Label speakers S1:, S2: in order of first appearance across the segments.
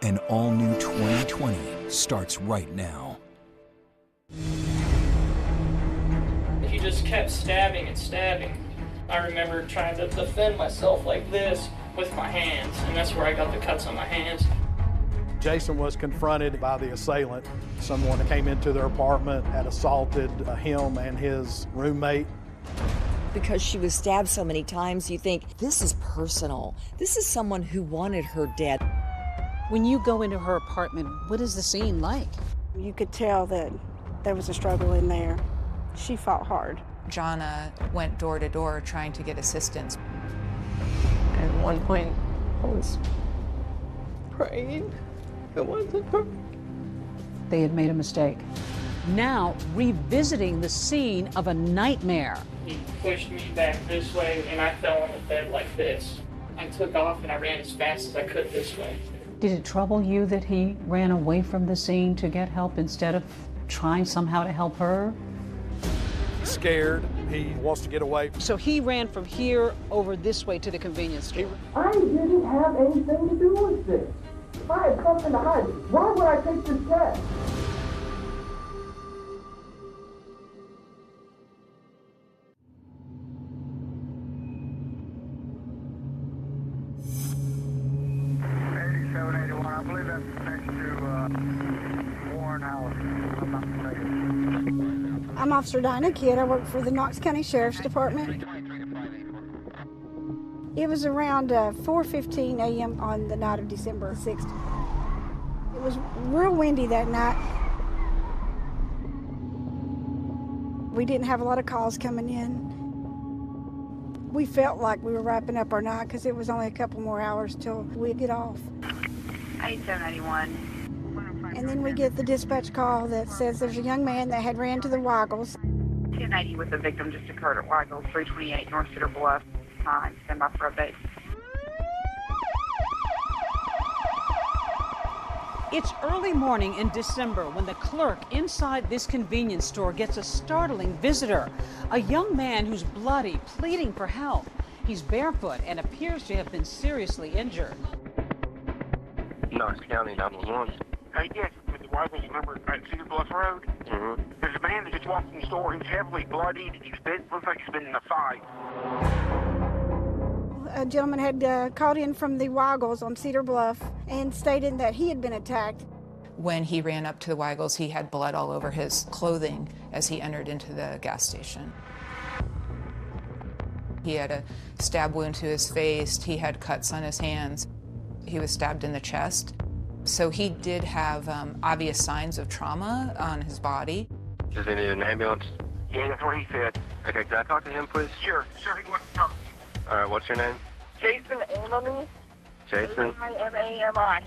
S1: An all-new 2020 starts right now.
S2: He just kept stabbing and stabbing. I remember trying to defend myself like this with my hands, and that's where I got the cuts on my hands.
S3: Jason was confronted by the assailant. Someone that came into their apartment had assaulted him and his roommate.
S4: Because she was stabbed so many times, you think, this is personal. This is someone who wanted her dead.
S5: When you go into her apartment, what is the scene like?
S6: You could tell that there was a struggle in there. She fought hard.
S7: Jonna went door to door trying to get assistance.
S8: At one point, I was praying. It wasn't her.
S5: They had made a mistake. Now, revisiting the scene of a nightmare.
S2: He pushed me back this way, and I fell on the bed like this. I took off, and I ran as fast as I could this way.
S5: Did it trouble you that he ran away from the scene to get help instead of trying somehow to help her?
S3: Scared, he wants to get away.
S5: So he ran from here over this way to the convenience store.
S9: I didn't have anything to do with this. If I had something to hide, why would I take this test?
S10: I believe that's next to Warren House, if I'm not mistaken.
S6: I'm Officer Dinah Kidd. I work for the Knox County Sheriff's Department. It was around 4:15 a.m. on the night of December 6th. It was real windy that night. We didn't have a lot of calls coming in. We felt like we were wrapping up our night because it was only a couple more hours till we'd get off.
S11: 8791.
S6: And then we get the dispatch call that says there's a young man that had ran to the Weigels.
S11: 1080 with the victim just occurred at Weigels, 328 North Cedar Bluff. Time, stand by for update.
S5: It's early morning in December when the clerk inside this convenience store gets a startling visitor. A young man who's bloody, pleading for help. He's barefoot and appears to have been seriously injured.
S12: Knox County 911.
S10: Yes, with the Weigels number at Cedar Bluff Road.
S12: Mm-hmm.
S10: There's a man that just walked in the store. He's heavily bloodied. Looks like he's been in a fight.
S6: A gentleman had called in from the Weigels on Cedar Bluff and stated that he had been attacked.
S7: When he ran up to the Weigels, he had blood all over his clothing as he entered into the gas station. He had a stab wound to his face. He had cuts on his hands. He was stabbed in the chest. So he did have obvious signs of trauma on his body.
S12: Does he need an ambulance?
S10: Yeah, that's what he said.
S12: Okay, can I talk to him, please?
S10: Sure, he wants to talk.
S12: All right, what's your name?
S11: Jason Amami.
S12: Jason?
S11: Amami.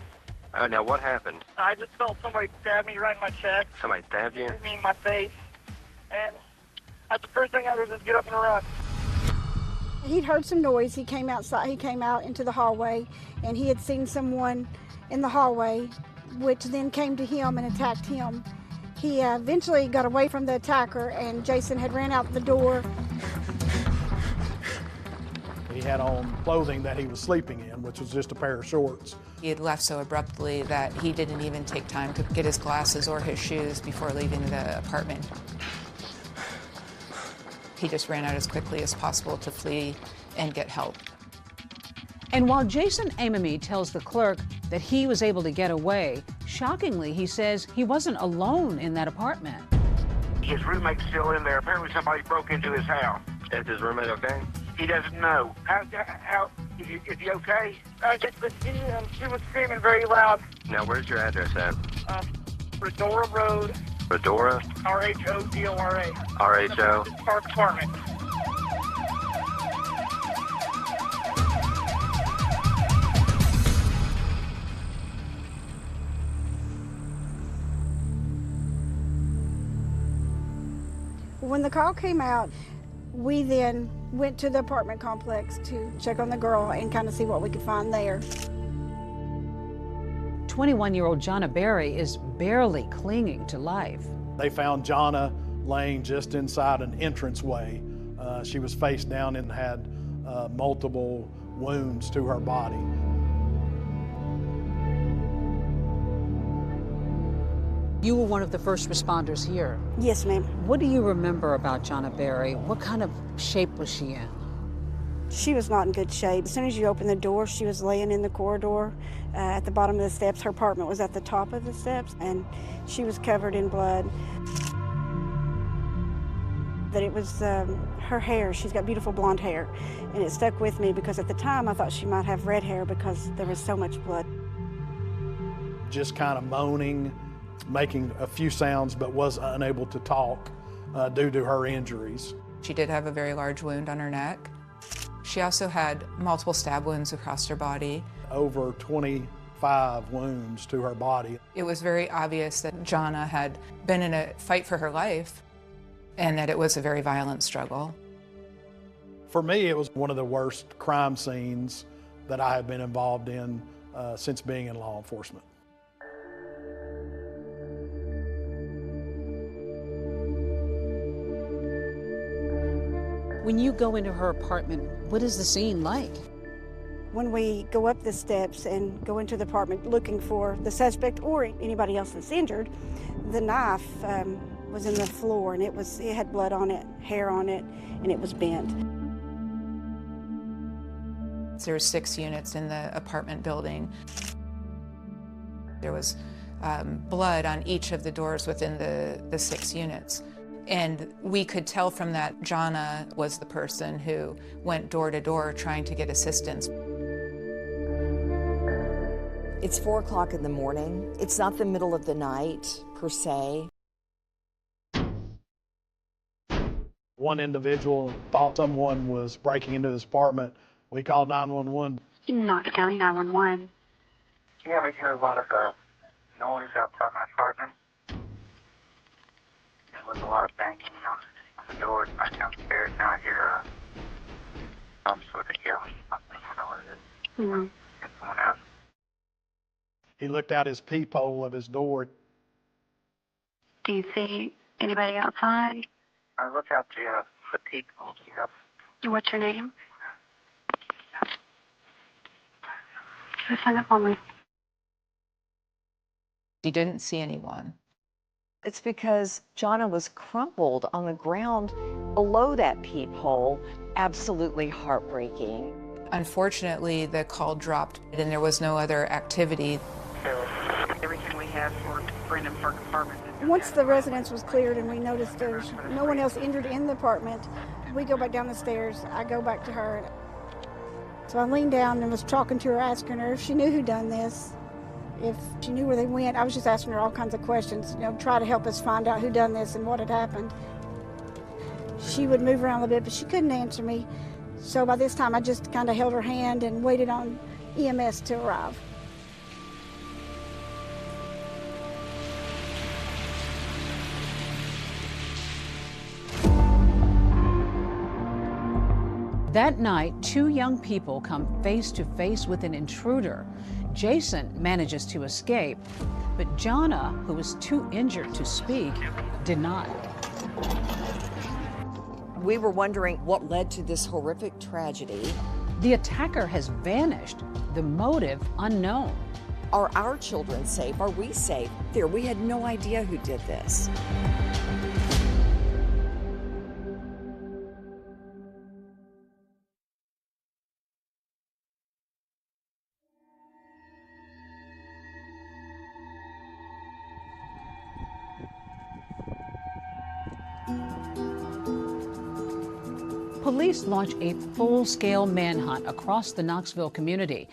S12: Now what happened?
S11: I just felt somebody stab me right in my chest.
S12: Somebody stabbed you?
S11: Me in my face. And that's the first thing I did was get up and run.
S6: He'd heard some noise. He came outside. He came out into the hallway, and he had seen someone in the hallway, which then came to him and attacked him. He eventually got away from the attacker, and Jason had ran out the door.
S3: He had on clothing that he was sleeping in, which was just a pair of shorts.
S7: He had left so abruptly that he didn't even take time to get his glasses or his shoes before leaving the apartment. He just ran out as quickly as possible to flee and get help.
S5: And while Jason Amami tells the clerk that he was able to get away, shockingly, he says he wasn't alone in that apartment.
S10: His roommate's still in there. Apparently somebody broke into his house.
S12: Is his roommate okay?
S10: He doesn't know. Is he okay?
S11: She was screaming very loud.
S12: Now, where's your address at?
S11: Redora Road.
S12: Redora?
S11: R-H-O-D-O-R-A.
S12: R-H-O?
S11: Park Apartment.
S6: When the call came out, we then went to the apartment complex to check on the girl and kind of see what we could find there.
S5: 21-year-old Jonna Berry is barely clinging to life.
S3: They found Jonna laying just inside an entranceway. She was face down and had multiple wounds to her body.
S5: You were one of the first responders here.
S6: Yes, ma'am.
S5: What do you remember about Jonna Berry? What kind of shape was she in?
S6: She was not in good shape. As soon as you opened the door, she was laying in the corridor at the bottom of the steps. Her apartment was at the top of the steps, and she was covered in blood. That it was her hair. She's got beautiful blonde hair, and it stuck with me because at the time I thought she might have red hair because there was so much blood.
S3: Just kind of moaning, making a few sounds, but was unable to talk due to her injuries.
S7: She did have a very large wound on her neck. She also had multiple stab wounds across her body.
S3: Over 25 wounds to her body.
S7: It was very obvious that Jonna had been in a fight for her life and that it was a very violent struggle.
S3: For me, it was one of the worst crime scenes that I have been involved in since being in law enforcement.
S5: When you go into her apartment, what is the scene like?
S6: When we go up the steps and go into the apartment looking for the suspect or anybody else that's injured, the knife was in the floor, and it had blood on it, hair on it, and it was bent.
S7: There were 6 units in the apartment building. There was blood on each of the doors within the 6 units. And we could tell from that Jonna was the person who went door to door trying to get assistance.
S4: It's 4 o'clock in the morning. It's not the middle of the night, per se.
S3: One individual thought someone was breaking into his apartment. We called 911.
S11: Knox County 911.
S10: Yeah, we hear a lot of noise outside my apartment. There was a lot of banging on the doors back downstairs. Now I hear some sort of yelling. I don't know what it is. It's someone else.
S3: He looked out his peephole of his door.
S11: Do you see anybody outside?
S10: I look out the peephole. Yep.
S11: What's your name? Just hang up on me.
S7: She didn't see anyone.
S4: It's because Jonna was crumpled on the ground below that peephole. Absolutely heartbreaking.
S7: Unfortunately, the call dropped and there was no other activity.
S11: Everything we have for Brandon Park Apartment.
S6: Once the residence was cleared and we noticed there's no one else injured in the apartment, we go back down the stairs. I go back to her. So I leaned down and was talking to her, asking her if she knew who done this, if she knew where they went. I was just asking her all kinds of questions, try to help us find out who done this and what had happened. She would move around a little bit, but she couldn't answer me. So by this time, I just kind of held her hand and waited on EMS to arrive.
S5: That night, 2 young people come face to face with an intruder. Jason manages to escape, but Jonna, who was too injured to speak, denied.
S4: We were wondering what led to this horrific tragedy.
S5: The attacker has vanished, the motive unknown.
S4: Are our children safe? Are we safe? We had no idea who did this.
S5: Police launch a full-scale manhunt across the Knoxville community.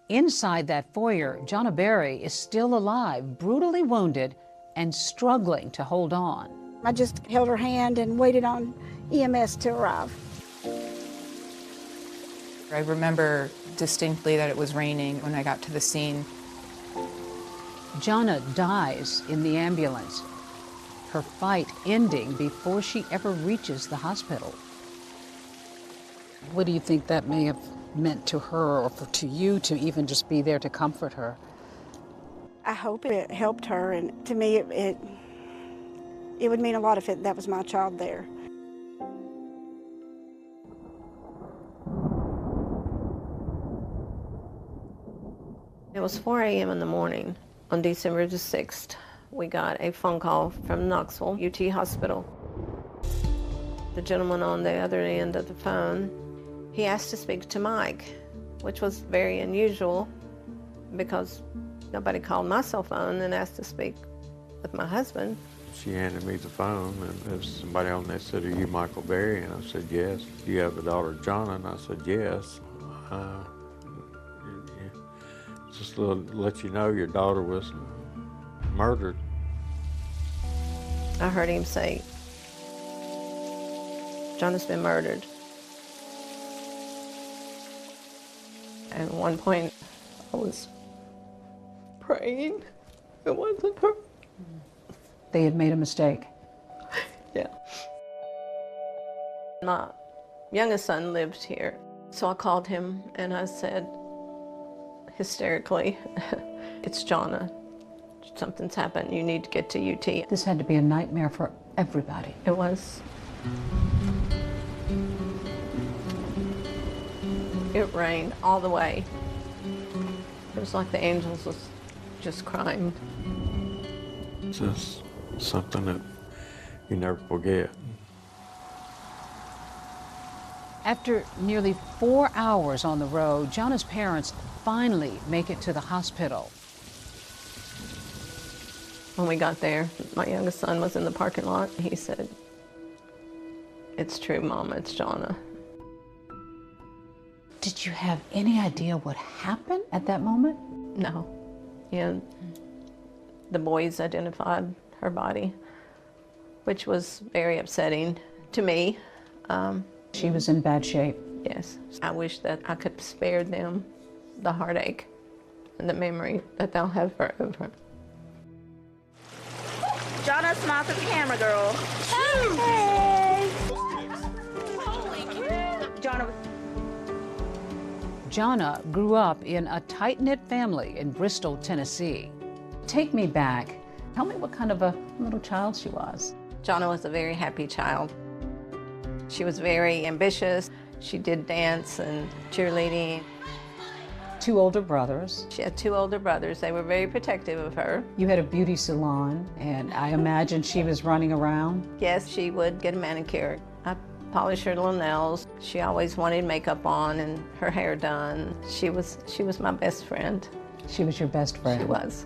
S5: Inside that foyer, Jonna Berry is still alive, brutally wounded, and struggling to hold on.
S6: I just held her hand and waited on EMS to arrive.
S7: I remember distinctly that it was raining when I got to the scene.
S5: Jonna dies in the ambulance, her fight ending before she ever reaches the hospital. What do you think that may have meant to her or to you to even just be there to comfort her?
S6: I hope it helped her, and to me it would mean a lot if that was my child there.
S8: It was 4 a.m. in the morning on December the 6th we got a phone call from Knoxville UT Hospital. The gentleman on the other end of the phone, he asked to speak to Mike, which was very unusual because nobody called my cell phone and asked to speak with my husband.
S13: She handed me the phone, and there was somebody on there said, "Are you Michael Berry?" And I said, "Yes." "Do you have a daughter, Jonna?" And I said, "Yes." Just to let you know, your daughter was murdered.
S8: I heard him say, "Jonna's been murdered." And at one point, I was praying it wasn't her.
S5: They had made a mistake.
S8: Yeah. My youngest son lived here, so I called him and I said, hysterically, "It's Jonna. Something's happened. You need to get to UT."
S5: This had to be a nightmare for everybody.
S8: It was. It rained all the way. It was like the angels was just crying.
S13: Just something that you never forget.
S5: After nearly 4 hours on the road, Jonna's parents finally make it to the hospital.
S8: When we got there, my youngest son was in the parking lot. He said, "It's true, Mama, it's Jonna."
S5: Did you have any idea what happened at that moment?
S8: No. Yeah. The boys identified her body, which was very upsetting to me.
S5: She was in bad shape.
S8: Yes. I wish that I could spare them the heartache and the memory that they'll have forever.
S14: Jonna, smile to the camera, girl.
S6: Hey!
S5: Jonna grew up in a tight-knit family in Bristol, Tennessee. Take me back. Tell me what kind of a little child she was.
S8: Jonna was a very happy child. She was very ambitious. She did dance and cheerleading.
S5: 2 older brothers.
S8: She had 2 older brothers. They were very protective of her.
S5: You had a beauty salon, and I imagine she was running around.
S8: Yes, she would get a manicure. I polished her little nails. She always wanted makeup on and her hair done. She was my best friend.
S5: She was your best friend?
S8: She was.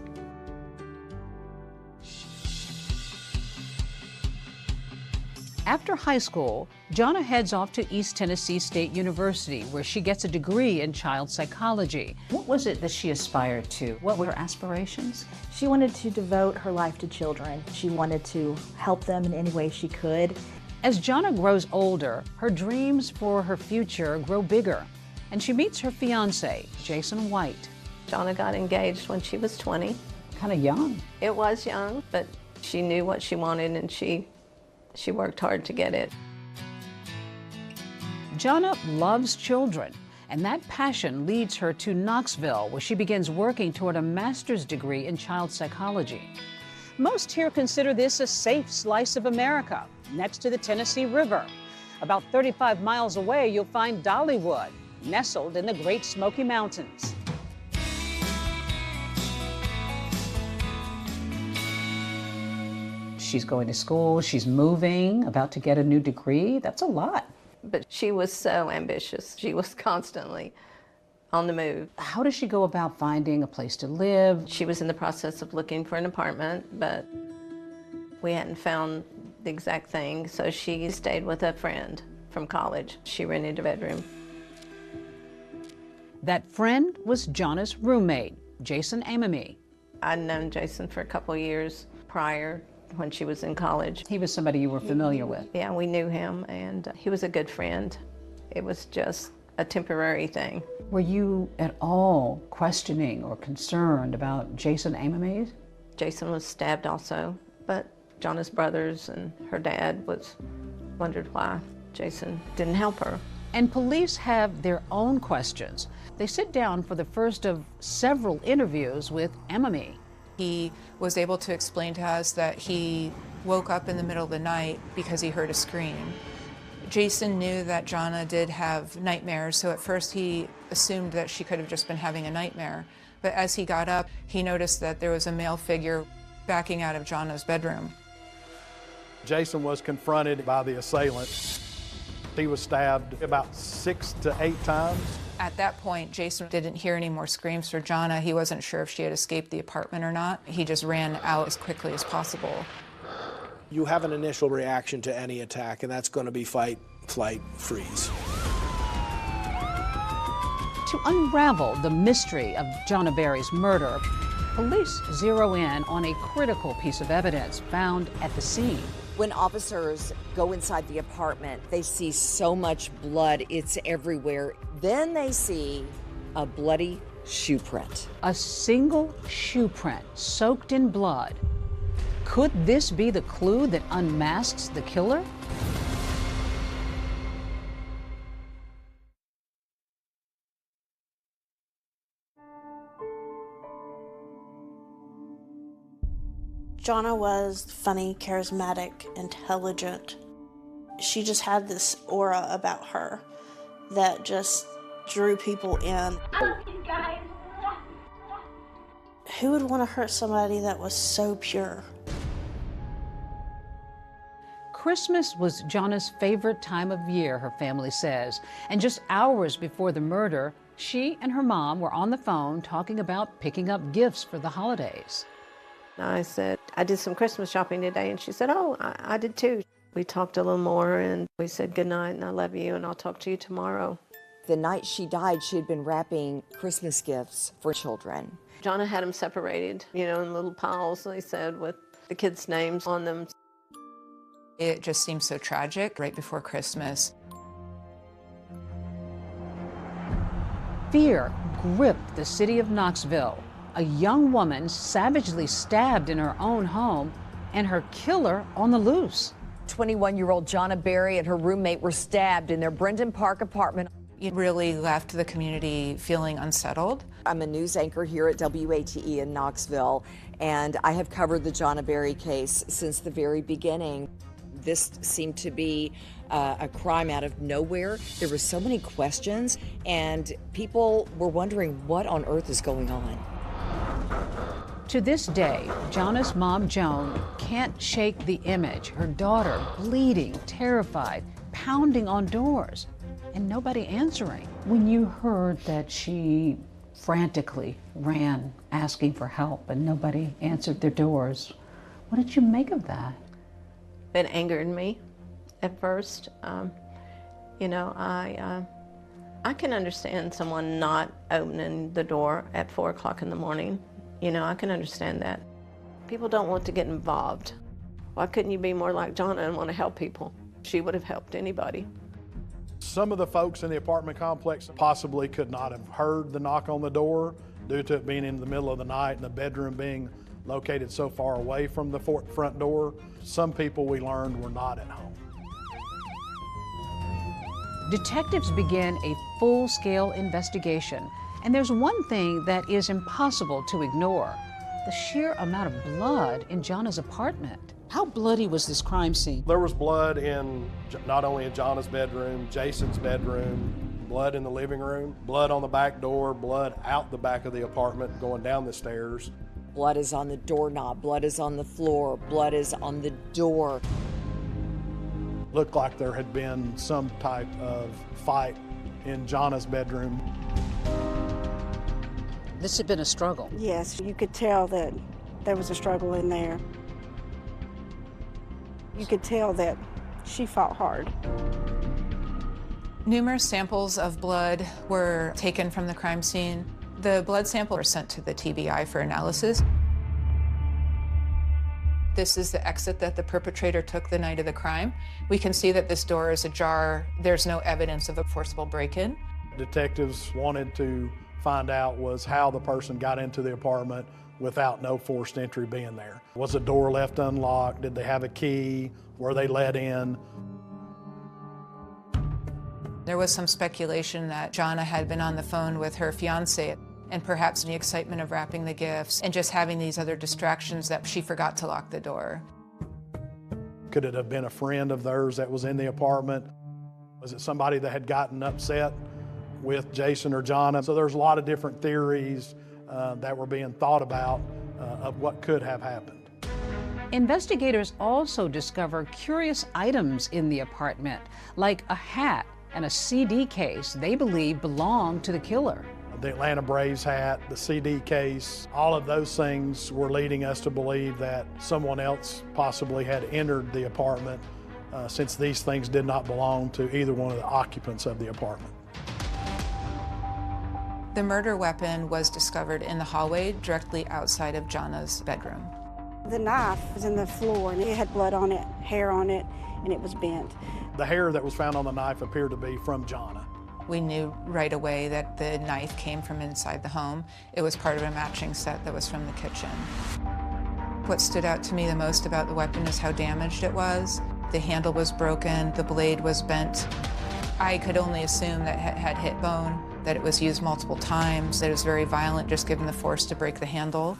S5: After high school, Jonna heads off to East Tennessee State University, where she gets a degree in child psychology. What was it that she aspired to? What were her aspirations?
S15: She wanted to devote her life to children. She wanted to help them in any way she could.
S5: As Jonna grows older, her dreams for her future grow bigger, and she meets her fiancé, Jason White.
S8: Jonna got engaged when she was 20.
S5: Kind of young.
S8: It was young, but she knew what she wanted and she worked hard to get it.
S5: Jonna loves children, and that passion leads her to Knoxville, where she begins working toward a master's degree in child psychology. Most here consider this a safe slice of America, next to the Tennessee River. About 35 miles away, you'll find Dollywood, nestled in the Great Smoky Mountains. She's going to school, she's moving, about to get a new degree. That's a lot.
S8: But she was so ambitious. She was constantly on the move.
S5: How does she go about finding a place to live?
S8: She was in the process of looking for an apartment, but we hadn't found the exact thing, so she stayed with a friend from college. She rented a bedroom.
S5: That friend was Jonna's roommate, Jason Amami.
S8: I'd known Jason for a couple years prior, when she was in college.
S5: He was somebody you were familiar with?
S8: Yeah, we knew him, and he was a good friend. It was just a temporary thing.
S5: Were you at all questioning or concerned about Jason Amami?
S8: Jason was stabbed also, but Jonna's brothers and her dad wondered why Jason didn't help her.
S5: And police have their own questions. They sit down for the first of several interviews with Amami.
S7: He was able to explain to us that he woke up in the middle of the night because he heard a scream. Jason knew that Jonna did have nightmares, so at first he assumed that she could have just been having a nightmare. But as he got up, he noticed that there was a male figure backing out of Jana's bedroom.
S3: Jason was confronted by the assailant. He was stabbed about 6 to 8 times.
S7: At that point, Jason didn't hear any more screams for Jana. He wasn't sure if she had escaped the apartment or not. He just ran out as quickly as possible.
S16: You have an initial reaction to any attack, and that's going to be fight, flight, freeze.
S5: To unravel the mystery of Jana Berry's murder, police zero in on a critical piece of evidence found at the scene.
S4: When officers go inside the apartment, they see so much blood, it's everywhere. Then they see a bloody shoe print.
S5: A single shoe print soaked in blood. Could this be the clue that unmasks the killer?
S17: Jana was funny, charismatic, intelligent. She just had this aura about her that just drew people in. Who would want to hurt somebody that was so pure?
S5: Christmas was Jana's favorite time of year, her family says. And just hours before the murder, she and her mom were on the phone talking about picking up gifts for the holidays.
S8: I said, I did some Christmas shopping today, and she said, oh, I did too. We talked a little more, and we said good night, and I love you, and I'll talk to you tomorrow.
S4: The night she died, she had been wrapping Christmas gifts for children.
S8: Jana had them separated, in little piles, they said, with the kids' names on them.
S7: It just seemed so tragic right before Christmas.
S5: Fear gripped the city of Knoxville. A young woman savagely stabbed in her own home and her killer on the loose.
S4: 21-year-old Jana Berry and her roommate were stabbed in their Brendan Park apartment.
S7: It really left the community feeling unsettled.
S4: I'm a news anchor here at WATE in Knoxville, and I have covered the Jana Berry case since the very beginning. This seemed to be a crime out of nowhere. There were so many questions, and people were wondering what on earth is going on.
S5: To this day, Jana's mom, Joan, can't shake the image. Her daughter bleeding, terrified, pounding on doors, and nobody answering. When you heard that she frantically ran asking for help and nobody answered their doors, what did you make of that?
S8: It angered me at first. I can understand someone not opening the door at 4 o'clock in the morning. I can understand that. People don't want to get involved. Why couldn't you be more like Jana and want to help people? She would have helped anybody.
S3: Some of the folks in the apartment complex possibly could not have heard the knock on the door due to it being in the middle of the night and the bedroom being located so far away from the front door. Some people, we learned, were not at home.
S5: Detectives began a full-scale investigation, and there's one thing that is impossible to ignore: the sheer amount of blood in Jana's apartment. How bloody was this crime scene?
S18: There was blood not only in Jana's bedroom, Jason's bedroom, blood in the living room, blood on the back door, blood out the back of the apartment going down the stairs.
S4: Blood is on the doorknob, blood is on the floor, blood is on the door.
S3: Looked like there had been some type of fight in Jana's bedroom.
S5: This had been a struggle.
S6: Yes, you could tell that there was a struggle in there. You could tell that she fought hard.
S7: Numerous samples of blood were taken from the crime scene. The blood samples were sent to the TBI for analysis. This is the exit that the perpetrator took the night of the crime. We can see that this door is ajar. There's no evidence of a forcible break-in.
S3: Detectives wanted to find out was how the person got into the apartment without no forced entry being there. Was the door left unlocked? Did they have a key? Were they let in?
S7: There was some speculation that Jana had been on the phone with her fiance, and perhaps in the excitement of wrapping the gifts and just having these other distractions that she forgot to lock the door.
S3: Could it have been a friend of theirs that was in the apartment? Was it somebody that had gotten upset with Jason or Jana? So there's a lot of different theories that were being thought about of what could have happened.
S5: Investigators also discover curious items in the apartment, like a hat and a CD case they believe belonged to the killer.
S3: The Atlanta Braves hat, the CD case, all of those things were leading us to believe that someone else possibly had entered the apartment since these things did not belong to either one of the occupants of the apartment.
S7: The murder weapon was discovered in the hallway directly outside of Jana's bedroom.
S6: The knife was in the floor and it had blood on it, hair on it, and it was bent.
S3: The hair that was found on the knife appeared to be from Jana.
S7: We knew right away that the knife came from inside the home. It was part of a matching set that was from the kitchen. What stood out to me the most about the weapon is how damaged it was. The handle was broken, the blade was bent. I could only assume that it had hit bone, that it was used multiple times, that it was very violent just given the force to break the handle.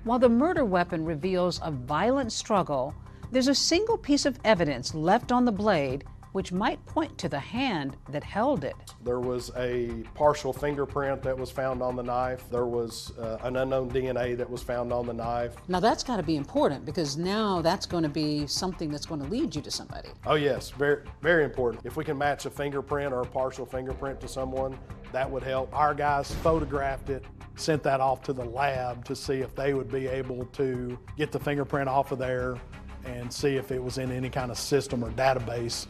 S5: While the murder weapon reveals a violent struggle, there's a single piece of evidence left on the blade which might point to the hand that held it.
S18: There was a partial fingerprint that was found on the knife. There was an unknown DNA that was found on the knife.
S5: Now that's got to be important because now that's going to be something that's going to lead you to somebody.
S18: Oh yes, very, very important. If we can match a fingerprint or a partial fingerprint to someone, that would help. Our guys photographed it, sent that off to the lab to see if they would be able to get the fingerprint off of there and see if it was in any kind of system or database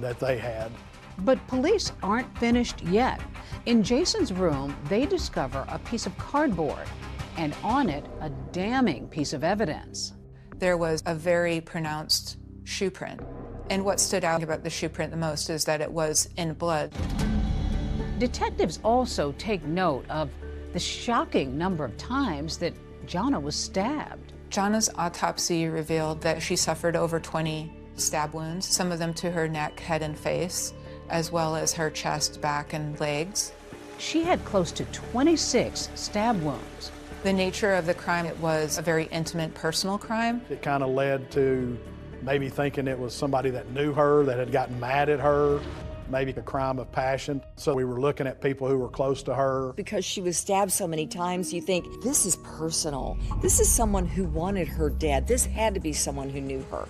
S18: that they had.
S5: But police aren't finished yet. In Jason's room, they discover a piece of cardboard and on it a damning piece of evidence.
S7: There was a very pronounced shoe print. And what stood out about the shoe print the most is that it was in blood.
S5: Detectives also take note of the shocking number of times that Jana was stabbed.
S7: Jana's autopsy revealed that she suffered over 20 stab wounds, some of them to her neck, head, and face, as well as her chest, back, and legs.
S5: She had close to 26 stab wounds.
S7: The nature of the crime, it was a very intimate, personal crime.
S3: It kind of led to maybe thinking it was somebody that knew her, that had gotten mad at her, maybe a crime of passion. So we were looking at people who were close to her.
S4: Because she was stabbed so many times, you think, this is personal. This is someone who wanted her dead. This had to be someone who knew her.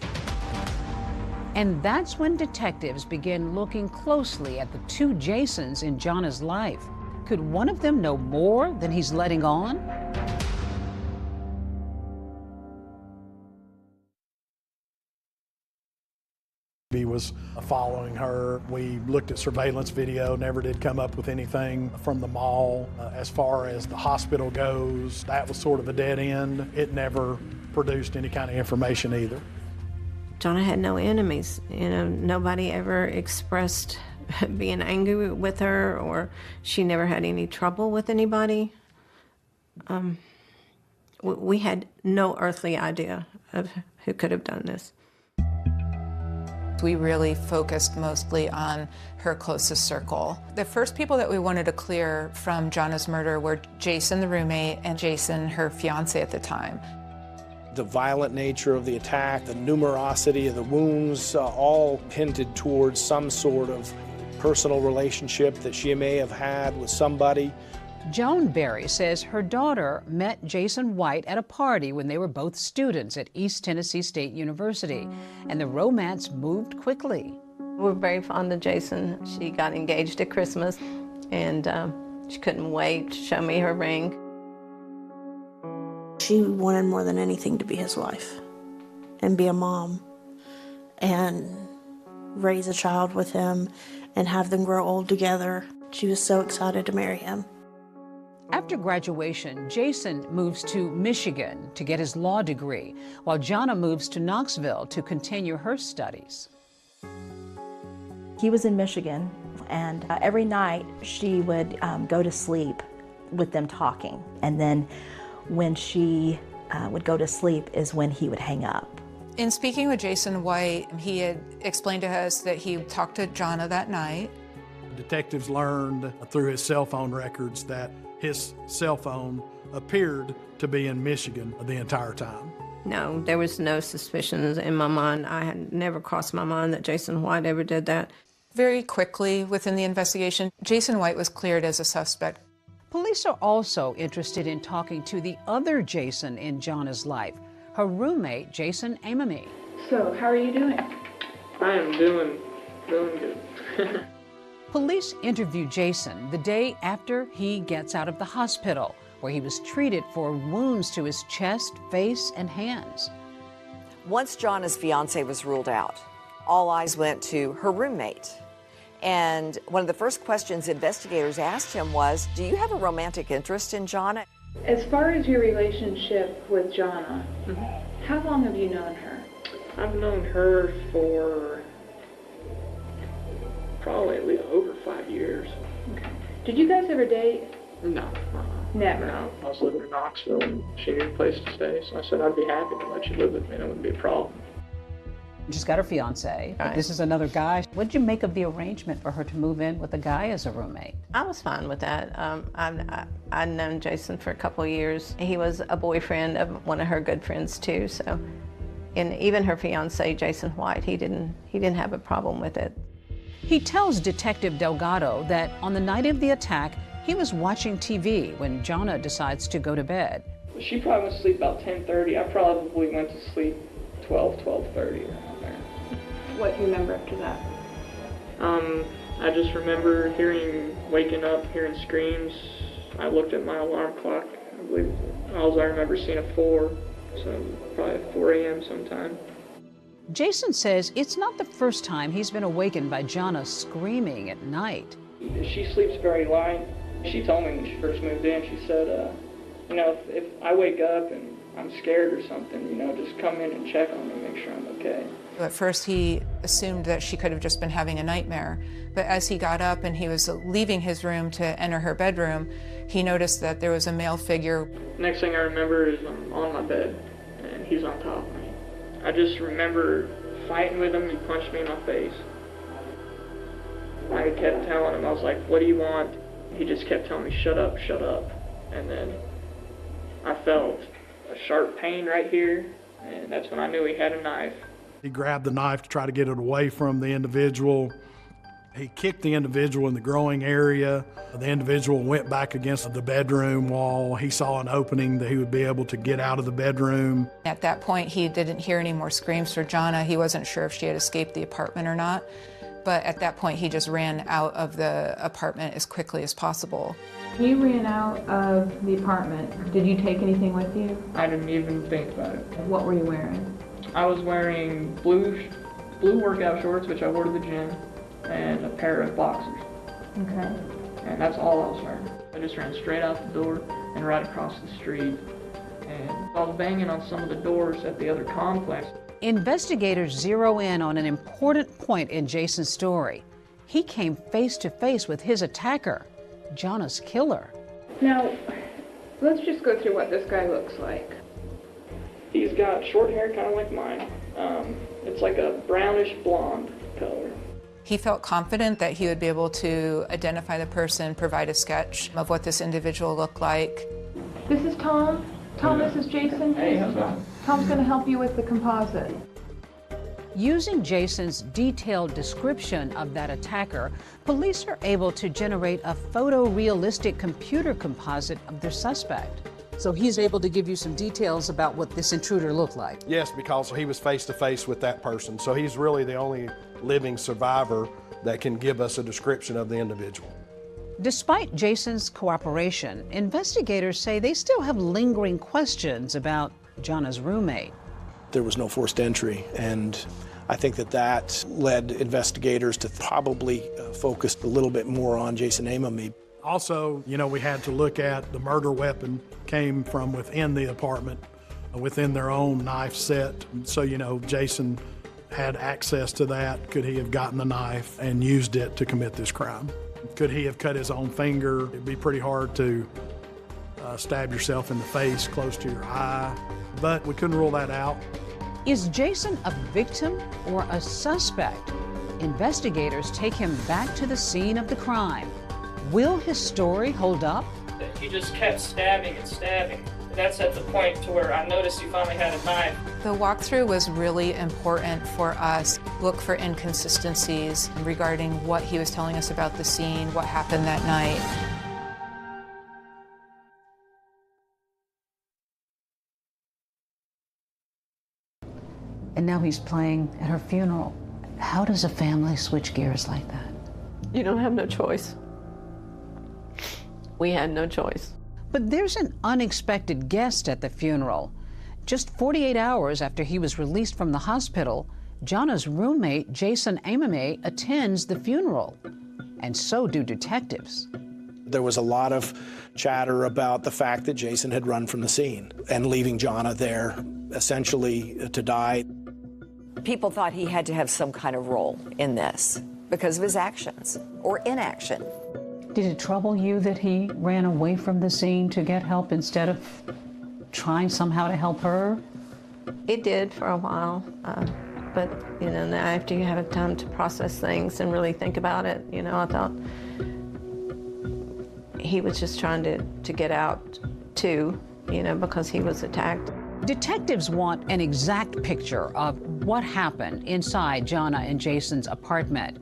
S5: And that's when detectives begin looking closely at the two Jasons in Jana's life. Could one of them know more than he's letting on?
S3: He was following her. We looked at surveillance video, never did come up with anything from the mall. As far as the hospital goes, that was sort of a dead end. It never produced any kind of information either.
S8: Jana had no enemies. You know, nobody ever expressed being angry with her, or she never had any trouble with anybody. We had no earthly idea of who could have done this.
S7: We really focused mostly on her closest circle. The first people that we wanted to clear from Jana's murder were Jason, the roommate, and Jason, her fiance at the time.
S16: The violent nature of the attack, the numerosity of the wounds, all hinted towards some sort of personal relationship that she may have had with somebody.
S5: Joan Berry says her daughter met Jason White at a party when they were both students at East Tennessee State University, and the romance moved quickly.
S8: We're very fond of Jason. She got engaged at Christmas, and she couldn't wait to show me her ring.
S17: She wanted more than anything to be his wife and be a mom and raise a child with him and have them grow old together. She was so excited to marry him.
S5: After graduation, Jason moves to Michigan to get his law degree, while Jana moves to Knoxville to continue her studies.
S15: He was in Michigan, and every night she would go to sleep with them talking. And then when she would go to sleep is when he would hang up.
S7: In speaking with Jason White, he had explained to us that he talked to Jana that night.
S3: Detectives learned through his cell phone records that his cell phone appeared to be in Michigan the entire time.
S8: No, there was no suspicions in my mind. I had never crossed my mind that Jason White ever did that.
S7: Very quickly within the investigation, Jason White was cleared as a suspect.
S5: Police Police are also interested in talking to the other Jason in Jana's life, her roommate, Jason Amami.
S2: So, how are you doing? I am doing good.
S5: Police interview Jason the day after he gets out of the hospital, where he was treated for wounds to his chest, face, and hands.
S4: Once Jana's fiance was ruled out, all eyes went to her roommate. And one of the first questions investigators asked him was, do you have a romantic interest in Jana?
S2: As far as your relationship with Jana, how long have you known her? I've known her for probably at least over 5 years. Okay. Did you guys ever date? No. Never? No. I was living in Knoxville and she needed a place to stay, so I said I'd be happy to let you live with me. That wouldn't be a problem.
S5: She's got her fiance, but this is another guy. What did you make of the arrangement for her to move in with a guy as a roommate?
S8: I was fine with that. I'd known Jason for a couple of years. He was a boyfriend of one of her good friends too, so. And even her fiance, Jason White, he didn't have a problem with it.
S5: He tells Detective Delgado that on the night of the attack, he was watching TV when Jana decides to go to bed.
S2: She probably went to sleep about 10:30. I probably went to sleep 12:30 around there. What do you remember after that? I just remember waking up, hearing screams. I looked at my alarm clock. I believe I remember seeing a 4, so probably 4 a.m. sometime.
S5: Jason says it's not the first time he's been awakened by Jana screaming at night.
S2: She sleeps very light. She told me when she first moved in, she said, if I wake up and I'm scared or something, just come in and check on me, make sure I'm okay.
S7: At first he assumed that she could have just been having a nightmare, but as he got up and he was leaving his room to enter her bedroom, he noticed that there was a male figure.
S2: Next thing I remember is I'm on my bed and he's on top of me. I just remember fighting with him. He punched me in my face. I kept telling him, I was like, what do you want? He just kept telling me, shut up, shut up. And then I felt a sharp pain right here, and that's when I knew he had a knife.
S3: He grabbed the knife to try to get it away from the individual. He kicked the individual in the groin area. The individual went back against the bedroom wall. He saw an opening that he would be able to get out of the bedroom.
S7: At that point, he didn't hear any more screams for Jana. He wasn't sure if she had escaped the apartment or not. But at that point, he just ran out of the apartment as quickly as possible.
S2: You ran out of the apartment. Did you take anything with you? I didn't even think about it. What were you wearing? I was wearing blue workout shorts, which I wore to the gym, and a pair of boxers. Okay. And that's all I was wearing. I just ran straight out the door and right across the street. And I was banging on some of the doors at the other complex.
S5: Investigators zero in on an important point in Jason's story. He came face to face with his attacker, Jana's killer.
S2: Now, let's just go through what this guy looks like. He's got short hair, kind of like mine. It's like a brownish blonde color.
S7: He felt confident that he would be able to identify the person, provide a sketch of what this individual looked like.
S2: This is Tom. Tom, this is Jason. Hey, how's it going? Tom's going to help you with the composite.
S5: Using Jason's detailed description of that attacker, police are able to generate a photorealistic computer composite of their suspect. So he's able to give you some details about what this intruder looked like.
S18: Yes, because he was face to face with that person. So he's really the only living survivor that can give us a description of the individual.
S5: Despite Jason's cooperation, investigators say they still have lingering questions about Jana's roommate.
S16: There was no forced entry, and I think that led investigators to probably focus a little bit more on Jason Amami.
S3: Also, we had to look at the murder weapon came from within the apartment, within their own knife set. So, Jason had access to that. Could he have gotten the knife and used it to commit this crime? Could he have cut his own finger? It'd be pretty hard to stab yourself in the face close to your eye, but we couldn't rule that out.
S5: Is Jason a victim or a suspect? Investigators take him back to the scene of the crime. Will his story hold up? He just kept stabbing and stabbing. That's at the point to where I noticed he finally had a knife.
S7: The walkthrough was really important for us. Look for inconsistencies regarding what he was telling us about the scene, what happened that night.
S5: and now he's playing at her funeral. How does a family switch gears like that?
S8: You don't have no choice. We had no choice.
S5: But there's an unexpected guest at the funeral. Just 48 hours after he was released from the hospital, Jana's roommate, Jason Amame, attends the funeral. And so do detectives.
S16: There was a lot of chatter about the fact that Jason had run from the scene and leaving Jana there, essentially to die.
S4: People thought he had to have some kind of role in this because of his actions or inaction.
S5: Did it trouble you that he ran away from the scene to get help instead of trying somehow to help her?
S8: It did for a while, but you know, now after you have time to process things and really think about it, you know, I thought he was just trying to get out too, you know, because he was attacked.
S5: Detectives want an exact picture of what happened inside Jana and Jason's apartment.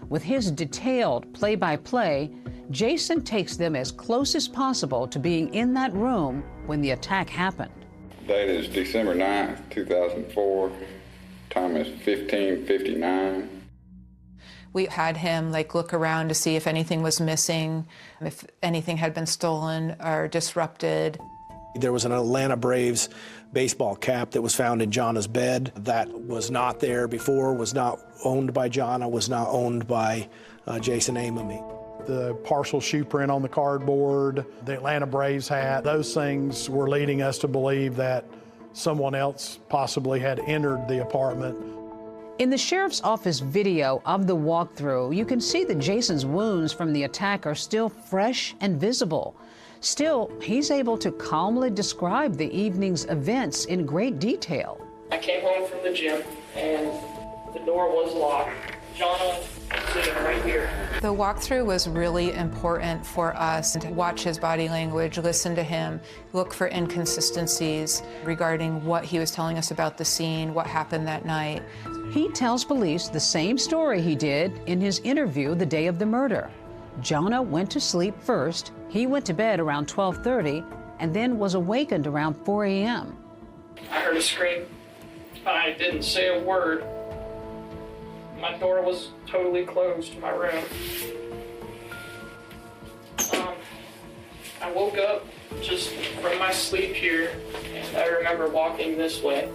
S5: With his detailed play-by-play, Jason takes them as close as possible to being in that room when the attack happened.
S19: Date is December 9th, 2004. Time is 15:59.
S7: We had him look around to see if anything was missing, if anything had been stolen or disrupted.
S16: There was an Atlanta Braves baseball cap that was found in Jana's bed that was not there before, was not owned by Jana, was not owned by Jason Amame.
S3: The partial shoe print on the cardboard, the Atlanta Braves hat, those things were leading us to believe that someone else possibly had entered the apartment.
S5: In the sheriff's office video of the walkthrough, you can see that Jason's wounds from the attack are still fresh and visible. Still, he's able to calmly describe the evening's events in great detail.
S2: I came home from the gym and the door was locked. Jana was sitting right here.
S7: The walkthrough was really important for us to watch his body language, listen to him, look for inconsistencies regarding what he was telling us about the scene, what happened that night.
S5: He tells police the same story he did in his interview the day of the murder. Jana went to sleep first, he went to bed around 12:30, and then was awakened around 4 a.m.
S2: I heard a scream. I didn't say a word. My door was totally closed to my room. I woke up just from my sleep here, and I remember walking this way.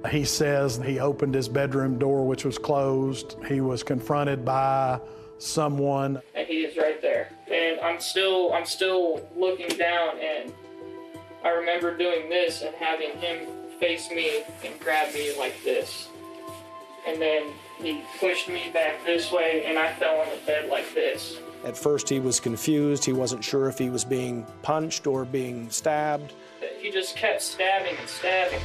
S3: He says he opened his bedroom door, which was closed. He was confronted by someone.
S2: And he is right there. And I'm still looking down, and I remember doing this and having him face me and grab me like this. And then he pushed me back this way, and I fell on the bed like this.
S16: At first he was confused. He wasn't sure if he was being punched or being stabbed.
S2: He just kept stabbing and stabbing.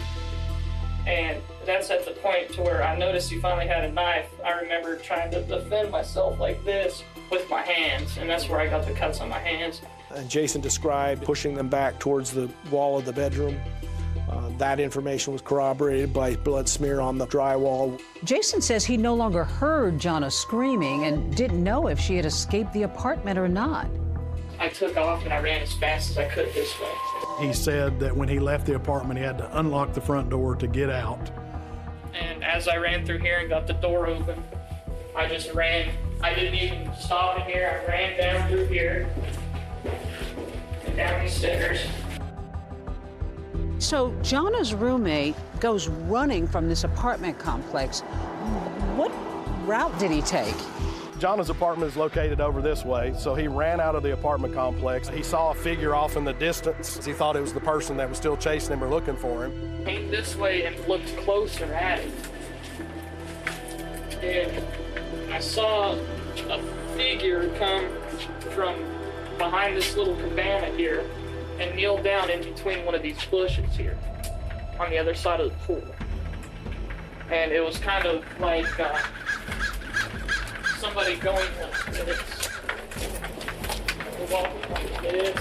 S2: And that's at the point to where I noticed he finally had a knife. I remember trying to defend myself like this with my hands, and that's where I got the cuts on my hands.
S16: And Jason described pushing them back towards the wall of the bedroom. That information was corroborated by blood smear on the drywall.
S5: Jason says he no longer heard Jana screaming and didn't know if she had escaped the apartment or not.
S2: I took off and I ran as fast as I could this way.
S3: He said that when he left the apartment, he had to unlock the front door to get out.
S2: And as I ran through here and got the door open, I just ran. I didn't even stop in here. I ran down through here and down these stairs.
S5: So Jana's roommate goes running from this apartment complex. What route did he take?
S18: Jana's apartment is located over this way, so he ran out of the apartment complex. He saw a figure off in the distance. He thought it was the person that was still chasing him or looking for him.
S2: Came this way and looked closer at it. And I saw a figure come from behind this little cabana here and kneel down in between one of these bushes here on the other side of the pool. And it was kind of like somebody going like this. Walking like this.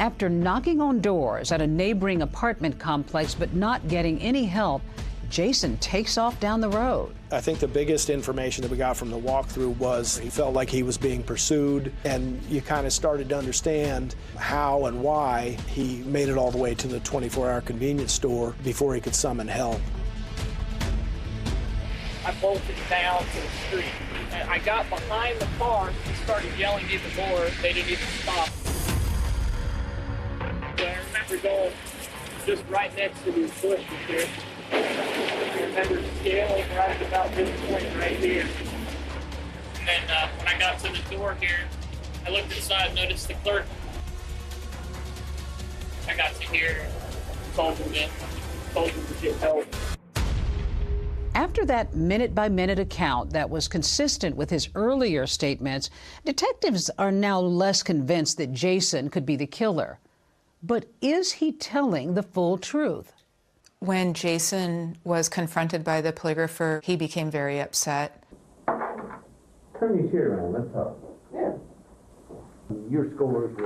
S5: After knocking on doors at a neighboring apartment complex but not getting any help, Jason takes off down the road.
S16: I think the biggest information that we got from the walkthrough was he felt like he was being pursued, and you kind of started to understand how and why he made it all the way to the 24-hour convenience store before he could summon help.
S2: I bolted down to the street. And I got behind the car and started yelling at the door. They didn't even stop. So I remember going just right next to these bushes here. I remember scaling right about this point right here. And then when I got to the door here, I looked inside, noticed the clerk. I got to here, told him to get help.
S5: After that minute-by-minute account that was consistent with his earlier statements, detectives are now less convinced that Jason could be the killer. But is he telling the full truth?
S7: When Jason was confronted by the polygrapher, he became very upset.
S20: Turn your chair around, let's talk. Yeah. Your scores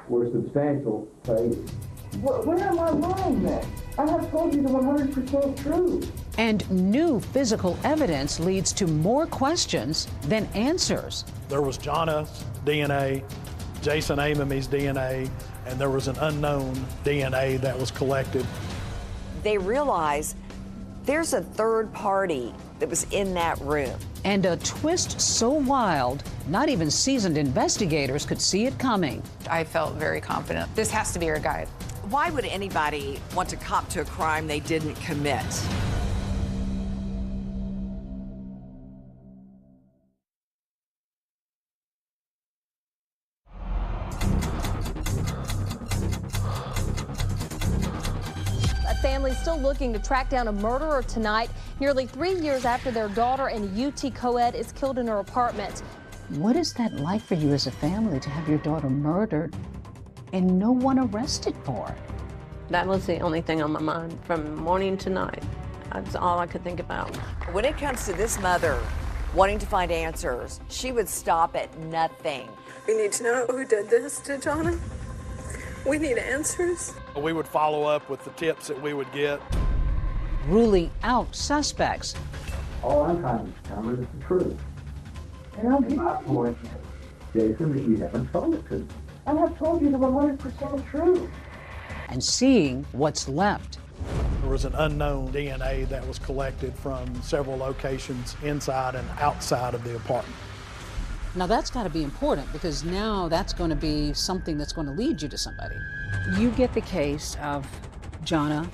S20: were substantial, Faith.
S9: Where am I wrong then? I have told you the 100% truth.
S5: And new physical evidence leads to more questions than answers.
S3: There was Johnna's DNA, Jason Amomey's DNA, and there was an unknown DNA that was collected.
S4: They realize there's a third party that was in that room.
S5: And a twist so wild, not even seasoned investigators could see it coming.
S7: I felt very confident. This has to be our guy.
S4: Why would anybody want to cop to a crime they didn't commit?
S21: A family still looking to track down a murderer tonight, nearly 3 years after their daughter in a UT co-ed is killed in her apartment.
S5: What is that like for you as a family to have your daughter murdered and no one arrested for it?
S8: That was the only thing on my mind from morning to night. That's all I could think about.
S4: When it comes to this mother wanting to find answers, she would stop at nothing.
S22: We need to know who did this to Jonna. We need answers.
S3: We would follow up with the tips that we would get.
S5: Ruling out suspects.
S20: All I'm trying to determine is the truth.
S9: And I'll give
S20: My point, Jason, that you haven't told it to me.
S9: I have told you the 100% truth.
S5: And seeing what's left.
S3: There was an unknown DNA that was collected from several locations inside and outside of the apartment.
S5: Now that's got to be important because now that's going to be something that's going to lead you to somebody. You get the case of Jonna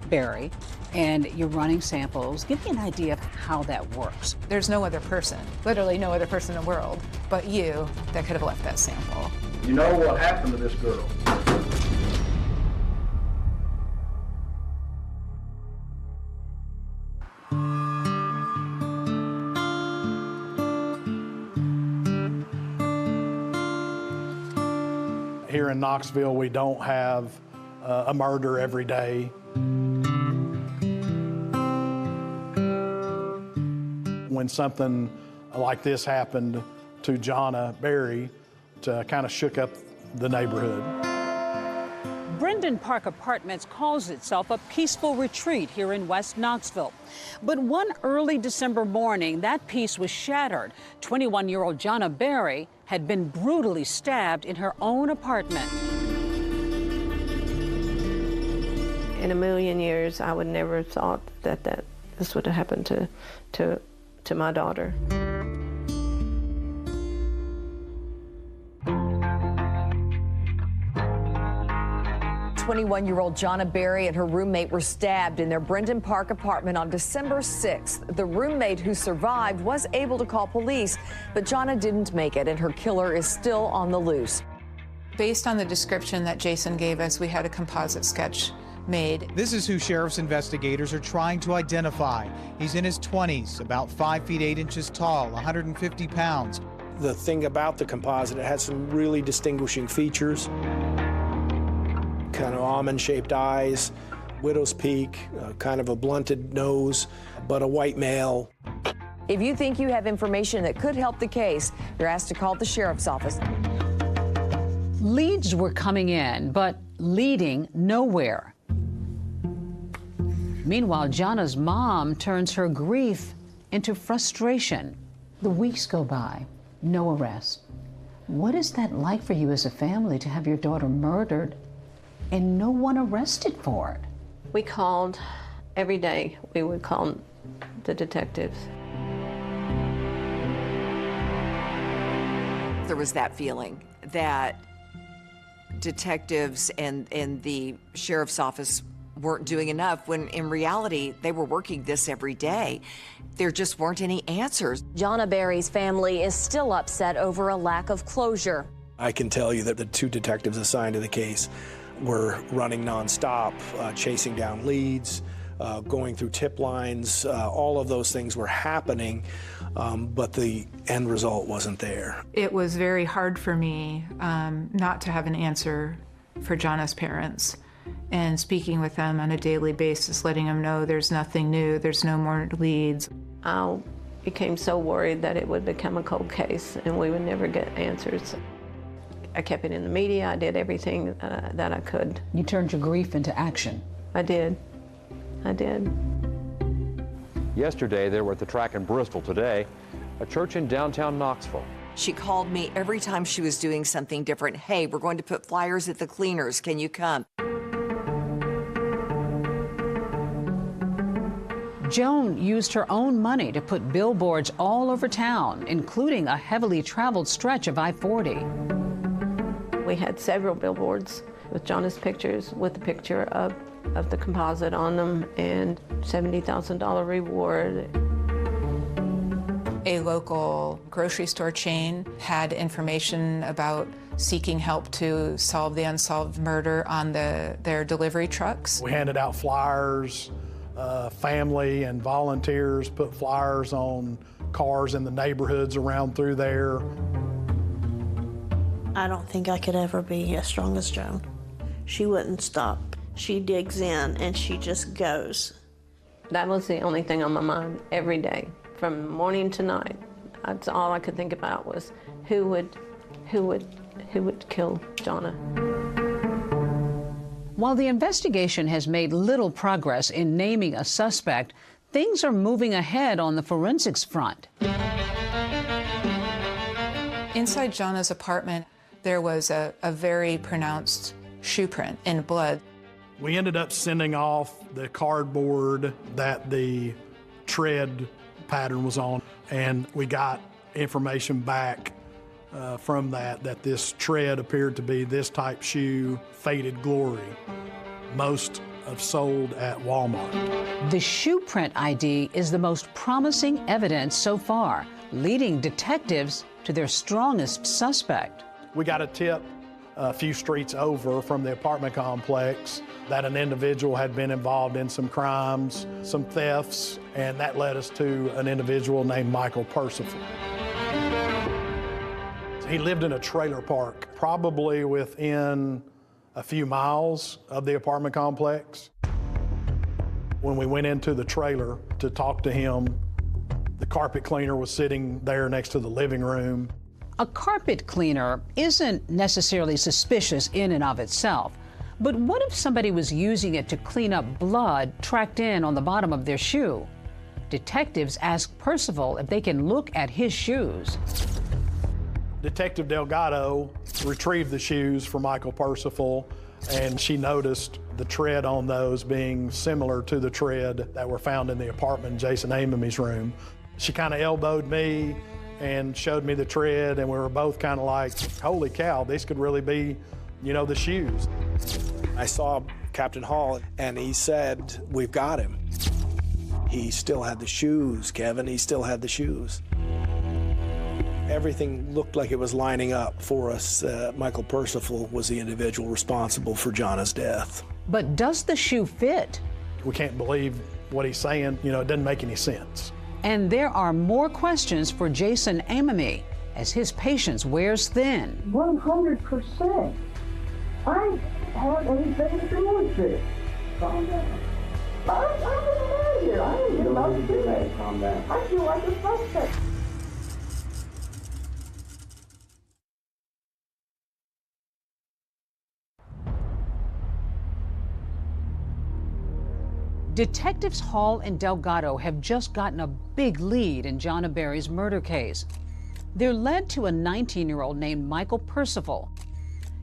S5: Berry and you're running samples. Give me an idea of how that works.
S7: There's no other person, literally no other person in the world, but you that could have left that sample.
S20: You know what happened to this girl?
S3: Here in Knoxville, we don't have a murder every day. When something like this happened to Jonna Berry, it kind of shook up the neighborhood.
S5: Brendan Park Apartments calls itself a peaceful retreat here in West Knoxville. But one early December morning, that peace was shattered. 21-year-old Jonna Berry had been brutally stabbed in her own apartment.
S8: In a million years, I would never have thought that this would have happened to my daughter.
S4: 21-year-old Jonna Berry and her roommate were stabbed in their Brendan Park apartment on December 6th. The roommate who survived was able to call police, but Jonna didn't make it, and her killer is still on the loose.
S7: Based on the description that Jason gave us, we had a composite sketch made.
S23: This is who sheriff's investigators are trying to identify. He's in his 20s, about 5 feet 8 inches tall, 150 pounds.
S16: The thing about the composite, it has some really distinguishing features. Kind of almond-shaped eyes, widow's peak, kind of a blunted nose, but a white male.
S4: If you think you have information that could help the case, you're asked to call the sheriff's office.
S5: Leads were coming in, but leading nowhere. Meanwhile, Jonna's mom turns her grief into frustration. The weeks go by, no arrest. What is that like for you as a family to have your daughter murdered and no one arrested for it?
S8: We called every day. We would call the detectives.
S4: There was that feeling that detectives and the sheriff's office weren't doing enough, when in reality they were working this every day. There just weren't any answers.
S21: Jonna Berry's family is still upset over a lack of closure.
S16: I can tell you that the 2 detectives assigned to the case were running nonstop, chasing down leads, going through tip lines. All of those things were happening, but the end result wasn't there.
S7: It was very hard for me not to have an answer for Jonna's parents, and speaking with them on a daily basis, letting them know there's nothing new, there's no more leads.
S8: I became so worried that it would become a cold case and we would never get answers. I kept it in the media. I did everything that I could.
S5: You turned your grief into action.
S8: I did. I did.
S1: Yesterday, they were at the track in Bristol. Today, a church in downtown Knoxville.
S4: She called me every time she was doing something different. Hey, we're going to put flyers at the cleaners. Can you come?
S5: Joan used her own money to put billboards all over town, including a heavily traveled stretch of I-40.
S8: We had several billboards with Jonna's pictures, with the picture of the composite on them, and $70,000 reward.
S7: A local grocery store chain had information about seeking help to solve the unsolved murder on their delivery trucks.
S3: We handed out flyers. Family and volunteers put flyers on cars in the neighborhoods around through there.
S17: I don't think I could ever be as strong as Joan. She wouldn't stop. She digs in and she just goes.
S8: That was the only thing on my mind every day, from morning to night. That's all I could think about was who would kill Jonna.
S5: While the investigation has made little progress in naming a suspect, things are moving ahead on the forensics front.
S7: Inside Jonna's apartment, there was a very pronounced shoe print in blood.
S3: We ended up sending off the cardboard that the tread pattern was on, and we got information back from that this tread appeared to be this type shoe, Faded Glory. Most have sold at Walmart.
S5: The shoe print ID is the most promising evidence so far, leading detectives to their strongest suspect.
S3: We got a tip a few streets over from the apartment complex that an individual had been involved in some crimes, some thefts, and that led us to an individual named Michael Percival. He lived in a trailer park, probably within a few miles of the apartment complex. When we went into the trailer to talk to him, the carpet cleaner was sitting there next to the living room.
S5: A carpet cleaner isn't necessarily suspicious in and of itself, but what if somebody was using it to clean up blood tracked in on the bottom of their shoe? Detectives ask Percival if they can look at his shoes.
S3: Detective Delgado retrieved the shoes for Michael Percival, and she noticed the tread on those being similar to the tread that were found in the apartment in Jason Amamy's room. She kind of elbowed me and showed me the tread, and we were both kind of like, holy cow, these could really be, you know, the shoes.
S16: I saw Captain Hall, and he said, we've got him. He still had the shoes, Kevin, he still had the shoes. Everything looked like it was lining up for us. Michael Percival was the individual responsible for Jonna's death.
S5: But does the shoe fit?
S3: We can't believe what he's saying. You know, it doesn't make any sense.
S5: And there are more questions for Jason Amamy as his patience wears thin.
S9: 100%. I ain't have anything to do with this. Calm down. I'm getting out of here. I ain't getting out of here. Calm down. I feel like a suspect.
S5: Detectives Hall and Delgado have just gotten a big lead in Jonna Berry's murder case. They're led to a 19-year-old named Michael Percival.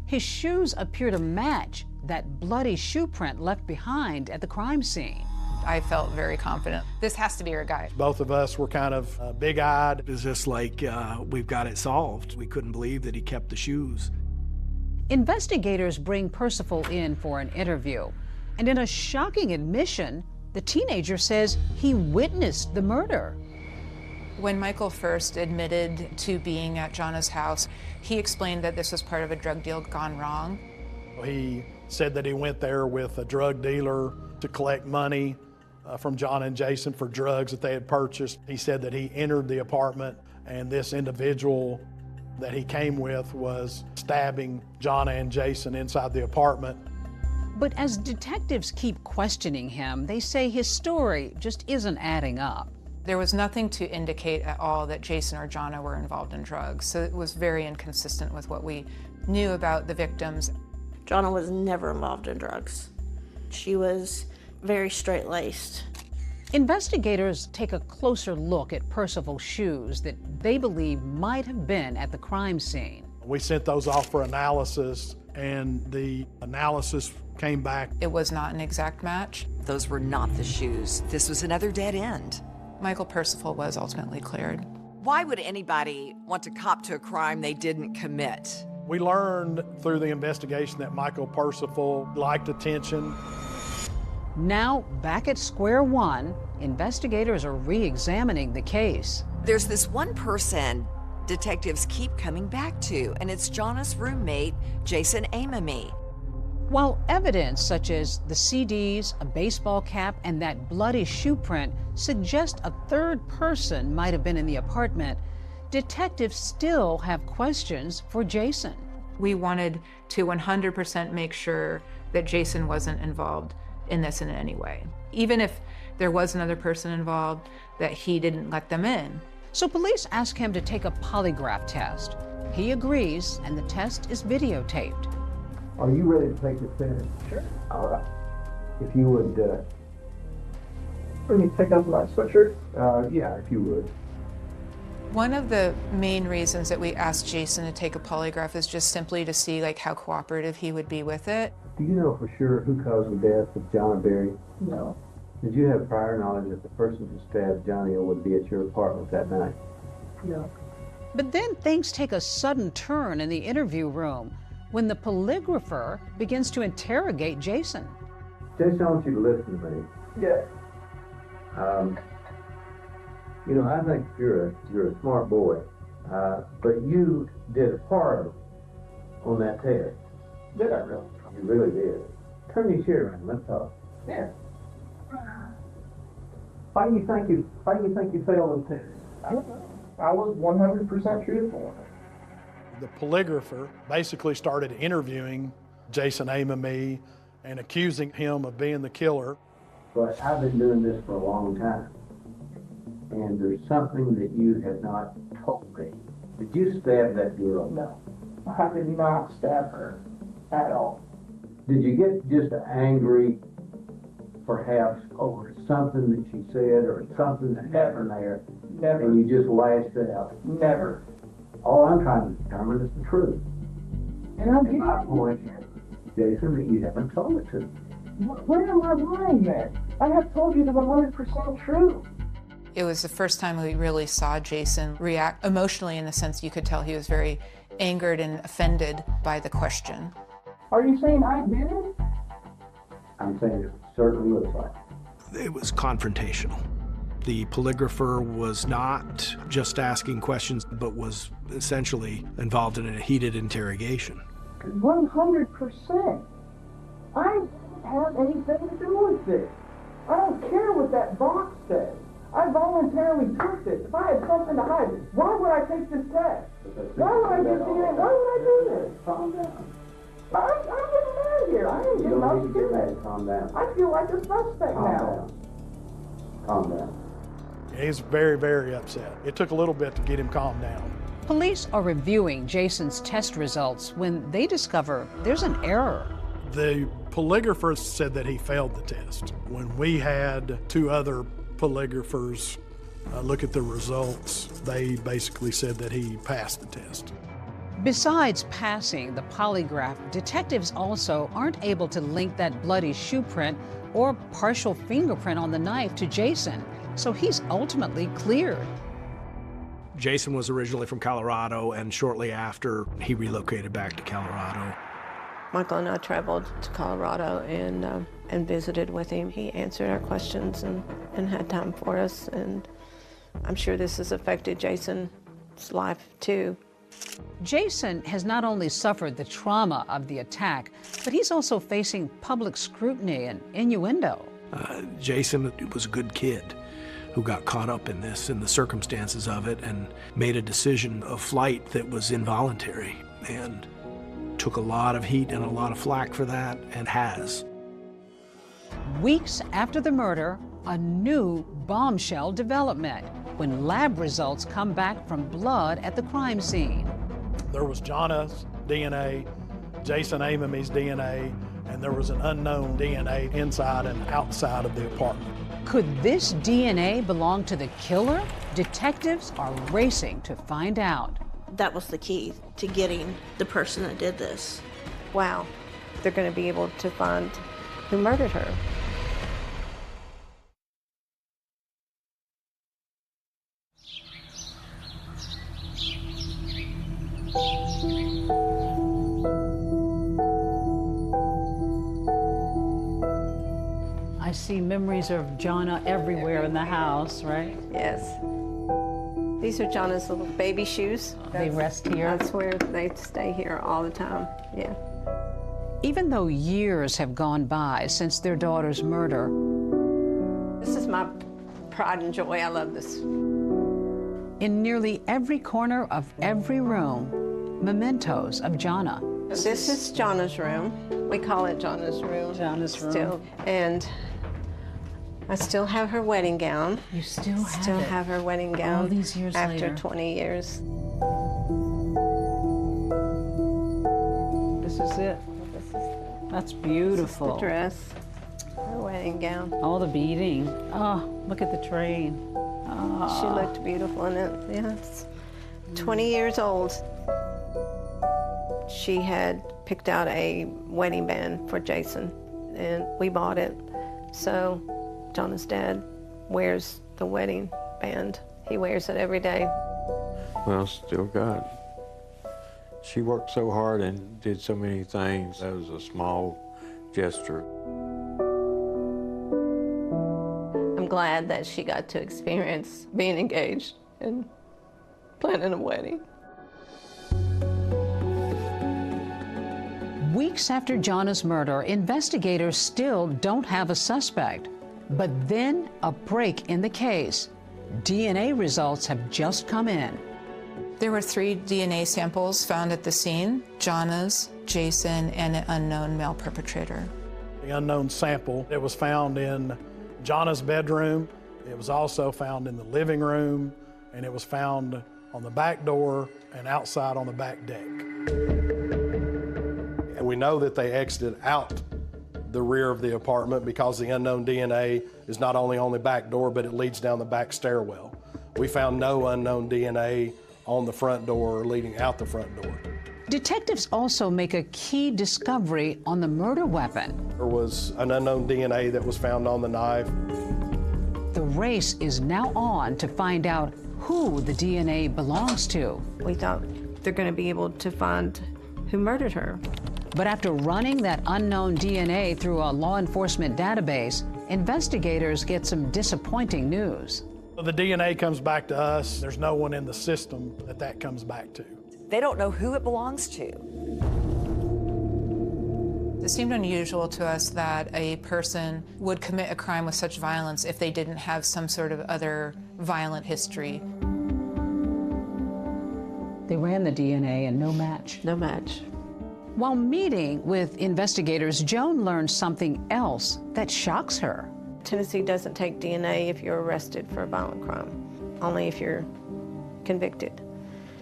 S5: His shoes appear to match that bloody shoe print left behind at the crime scene.
S7: I felt very confident. This has to be our guy.
S3: Both of us were kind of big-eyed.
S16: It was just like, we've got it solved. We couldn't believe that he kept the shoes.
S5: Investigators bring Percival in for an interview, and in a shocking admission, the teenager says he witnessed the murder.
S7: When Michael first admitted to being at Jana's house, he explained that this was part of a drug deal gone wrong.
S3: He said that he went there with a drug dealer to collect money from Jana and Jason for drugs that they had purchased. He said that he entered the apartment and this individual that he came with was stabbing Jana and Jason inside the apartment.
S5: But as detectives keep questioning him, they say his story just isn't adding up.
S7: There was nothing to indicate at all that Jason or Jana were involved in drugs, so it was very inconsistent with what we knew about the victims.
S17: Jana was never involved in drugs. She was very straight-laced.
S5: Investigators take a closer look at Percival's shoes that they believe might have been at the crime scene.
S3: We sent those off for analysis, and the analysis came back.
S7: It was not an exact match.
S4: Those were not the shoes. This was another dead end.
S7: Michael Percival was ultimately cleared.
S4: Why would anybody want to cop to a crime they didn't commit?
S3: We learned through the investigation that Michael Percival liked attention.
S5: Now, back at square one, investigators are re-examining the case.
S4: There's this one person detectives keep coming back to, and it's Jana's roommate, Jason Amami.
S5: While evidence such as the CDs, a baseball cap, and that bloody shoe print suggest a third person might have been in the apartment, detectives still have questions for Jason.
S7: We wanted to 100% make sure that Jason wasn't involved in this in any way. Even if there was another person involved, that he didn't let them in.
S5: So police ask him to take a polygraph test. He agrees, and the test is videotaped.
S20: Are you ready to take this test? Sure. All right. If you would,
S2: let me take off my sweatshirt.
S20: yeah, if you would.
S7: One of the main reasons that we asked Jason to take a polygraph is just simply to see like how cooperative he would be with it.
S20: Do you know for sure who caused the death of Jana Berry?
S2: No.
S20: Did you have prior knowledge that the person who stabbed Johnny would be at your apartment that night?
S2: No.
S5: But then things take a sudden turn in the interview room when the polygrapher begins to interrogate Jason.
S20: Jason, I want you to listen to me.
S2: Yeah.
S20: You know, I think you're a smart boy, but you did a part on that test.
S2: Did I really?
S20: You really did. Turn your chair around. Let's talk.
S2: Yeah.
S20: Why do you think you failed the test?
S2: I don't know. I was 100% truthful.
S3: The polygrapher basically started interviewing Jason Amami and accusing him of being the killer.
S20: But I've been doing this for a long time, and there's something that you have not told me. Did you stab that girl?
S2: No. I did not stab her at all.
S20: Did you get just angry, perhaps, over something that she said or something that happened there?
S2: Never.
S20: And you just lashed out?
S2: Never.
S20: All I'm trying to determine is the truth.
S2: And I'm
S20: And my point is, Jason, that you haven't told it to me.
S2: Where am I lying then? I have told you the 100% truth.
S7: It was the first time we really saw Jason react emotionally, in the sense you could tell he was very angered and offended by the question.
S2: Are you saying I did it?
S20: I'm saying it certainly looks like it.
S16: It was confrontational. The polygrapher was not just asking questions, but was essentially involved in a heated interrogation.
S2: 100%. I didn't have anything to do with this. I don't care what that box says. I voluntarily took this. If I had something to hide, why would I take this test? Why would I do this? Why would I do this?
S20: Calm down.
S2: I'm getting mad here. I ain't
S20: You
S2: getting
S20: don't need to get
S2: upset.
S20: mad. Calm down.
S2: I feel like a suspect
S20: Calm
S2: now.
S20: down. Calm down.
S3: He's very, very upset. It took a little bit to get him calmed down.
S5: Police are reviewing Jason's test results when they discover there's an error.
S3: The polygrapher said that he failed the test. When we had two other polygraphers look at the results, they basically said that he passed the test.
S5: Besides passing the polygraph, detectives also aren't able to link that bloody shoe print or partial fingerprint on the knife to Jason, so he's ultimately cleared.
S16: Jason was originally from Colorado, and shortly after, he relocated back to Colorado.
S8: Michael and I traveled to Colorado and visited with him. He answered our questions and had time for us, and I'm sure this has affected Jason's life too.
S5: Jason has not only suffered the trauma of the attack, but he's also facing public scrutiny and innuendo.
S16: Jason was a good kid who got caught up in this and the circumstances of it and made a decision of flight that was involuntary and took a lot of heat and a lot of flack for that, and has.
S5: Weeks after the murder, a new bombshell development when lab results come back from blood at the crime scene.
S3: There was Jana's DNA, Jason Amamy's DNA, and there was an unknown DNA inside and outside of the apartment.
S5: Could this DNA belong to the killer? Detectives are racing to find out.
S17: That was the key to getting the person that did this.
S8: Wow, they're going to be able to find who murdered her.
S5: I see memories of Jana everywhere in the house, right?
S8: Yes. These are Jana's little baby shoes.
S5: They rest here?
S8: That's where they stay here all the time, yeah.
S5: Even though years have gone by since their daughter's murder,
S8: this is my pride and joy. I love this.
S5: In nearly every corner of every room, mementos of Jana.
S8: This is Jana's room. We call it Jana's room.
S5: Jana's room.
S8: Still. And I still have her wedding gown.
S5: You still
S8: have her wedding gown.
S5: All these years
S8: after
S5: later.
S8: 20 years.
S5: This is it. That's beautiful.
S8: This is the dress, her wedding gown.
S5: All the beading. Oh, look at the train. Oh.
S8: She looked beautiful in it, yes. 20 years old. She had picked out a wedding band for Jason, and we bought it. So Jana's dad wears the wedding band. He wears it every day.
S13: Well, still got it. She worked so hard and did so many things. That was a small gesture.
S8: I'm glad that she got to experience being engaged and planning a wedding.
S5: Weeks after Jana's murder, investigators still don't have a suspect. But then a break in the case. DNA results have just come in.
S7: There were 3 DNA samples found at the scene: Jana's, Jason, and an unknown male perpetrator.
S3: The unknown sample, it was found in Jana's bedroom. It was also found in the living room, and it was found on the back door and outside on the back deck.
S18: And we know that they exited out the rear of the apartment because the unknown DNA is not only on the back door, but it leads down the back stairwell. We found no unknown DNA on the front door or leading out the front door.
S5: Detectives also make a key discovery on the murder weapon.
S18: There was an unknown DNA that was found on the knife.
S5: The race is now on to find out who the DNA belongs to.
S8: We thought they're going to be able to find who murdered her.
S5: But after running that unknown DNA through a law enforcement database, investigators get some disappointing news.
S3: The DNA comes back to us. There's no one in the system that comes back to.
S4: They don't know who it belongs to.
S7: It seemed unusual to us that a person would commit a crime with such violence if they didn't have some sort of other violent history.
S5: They ran the DNA and no match.
S8: No match.
S5: While meeting with investigators, Joan learned something else that shocks her.
S8: Tennessee doesn't take DNA if you're arrested for a violent crime, only if you're convicted.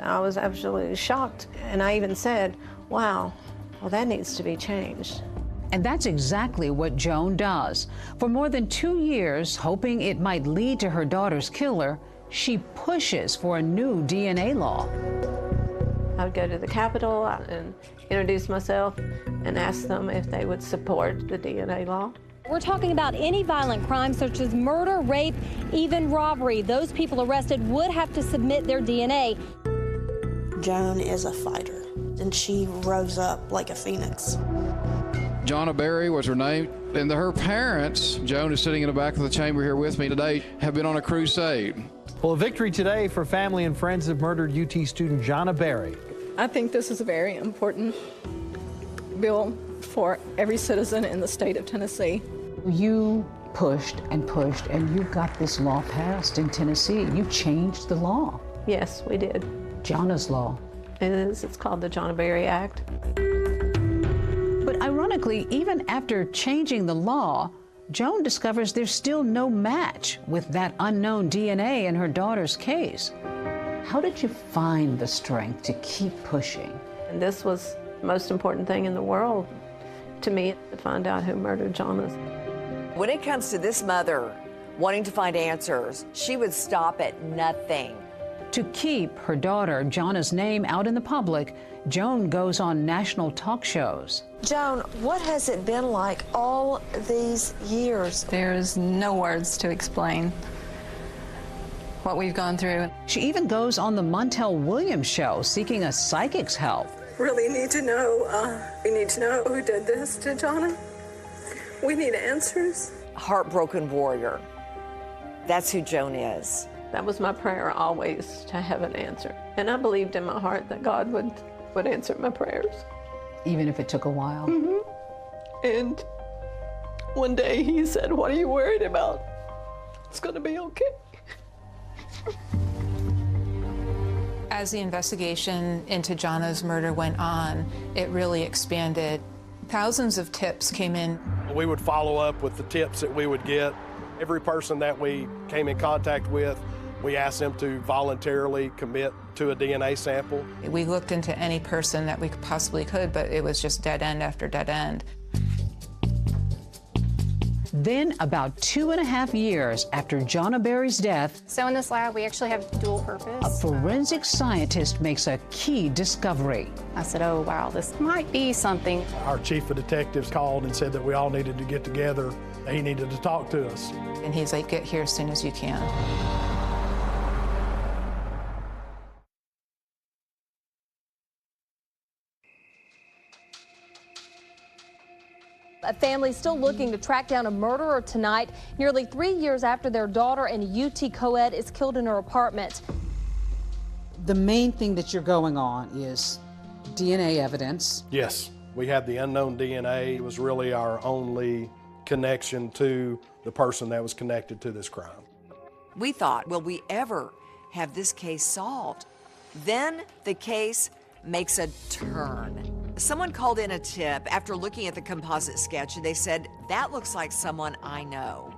S8: I was absolutely shocked, and I even said, wow, well, that needs to be changed.
S5: And that's exactly what Joan does. For more than 2 years, hoping it might lead to her daughter's killer, she pushes for a new DNA law.
S8: I would go to the Capitol and introduce myself and ask them if they would support the DNA law.
S21: We're talking about any violent crime such as murder, rape, even robbery. Those people arrested would have to submit their DNA.
S17: Joan is a fighter, and she rose up like a phoenix.
S10: Jonna Berry was her name, and her parents, Joan is sitting in the back of the chamber here with me today, have been on a crusade.
S11: Well, a victory today for family and friends of murdered UT student Jonna Berry.
S22: I think this is a very important bill for every citizen in the state of Tennessee.
S5: You pushed and pushed, and you got this law passed in Tennessee. You changed the law.
S8: Yes, we did.
S5: Jonna's law.
S8: It is. It's called the Jonna Berry Act.
S5: But ironically, even after changing the law, Joan discovers there's still no match with that unknown DNA in her daughter's case. How did you find the strength to keep pushing?
S8: And this was the most important thing in the world to me, to find out who murdered Jonna.
S4: When it comes to this mother wanting to find answers, she would stop at nothing.
S5: To keep her daughter Jonna's name out in the public, Joan goes on national talk shows.
S4: Joan, what has it been like all these years?
S12: There's no words to explain what we've gone through.
S5: She even goes on the Montel Williams show seeking a psychic's help.
S22: Really need to know, we need to know who did this to Jonna. We need answers.
S4: Heartbroken warrior. That's who Joan is.
S8: That was my prayer always, to have an answer. And I believed in my heart that God would answer my prayers.
S5: Even if it took a while?
S22: Mm-hmm. And one day he said, "What are you worried about? It's gonna be okay."
S7: As the investigation into Jonna's murder went on, it really expanded. Thousands of tips came in.
S18: We would follow up with the tips that we would get. Every person that we came in contact with, we asked them to voluntarily commit to a DNA sample.
S7: We looked into any person that we possibly could, but it was just dead end after dead end.
S5: Then, about 2.5 years after Jonna Berry's death,
S24: So in this lab, we actually have dual
S5: a
S24: purpose.
S5: forensic scientist makes a key discovery.
S24: I said, oh, wow, this might be something.
S3: Our chief of detectives called and said that we all needed to get together. He needed to talk to us.
S7: And he's like, get here as soon as you can.
S21: A family still looking to track down a murderer tonight, nearly 3 years after their daughter and a UT co-ed is killed in her apartment.
S5: The main thing that you're going on is DNA evidence.
S18: Yes, we had the unknown DNA. It was really our only connection to the person that was connected to this crime.
S4: We thought, will we ever have this case solved? Then the case makes a turn. Someone called in a tip after looking at the composite sketch, and they said, that looks like someone I know.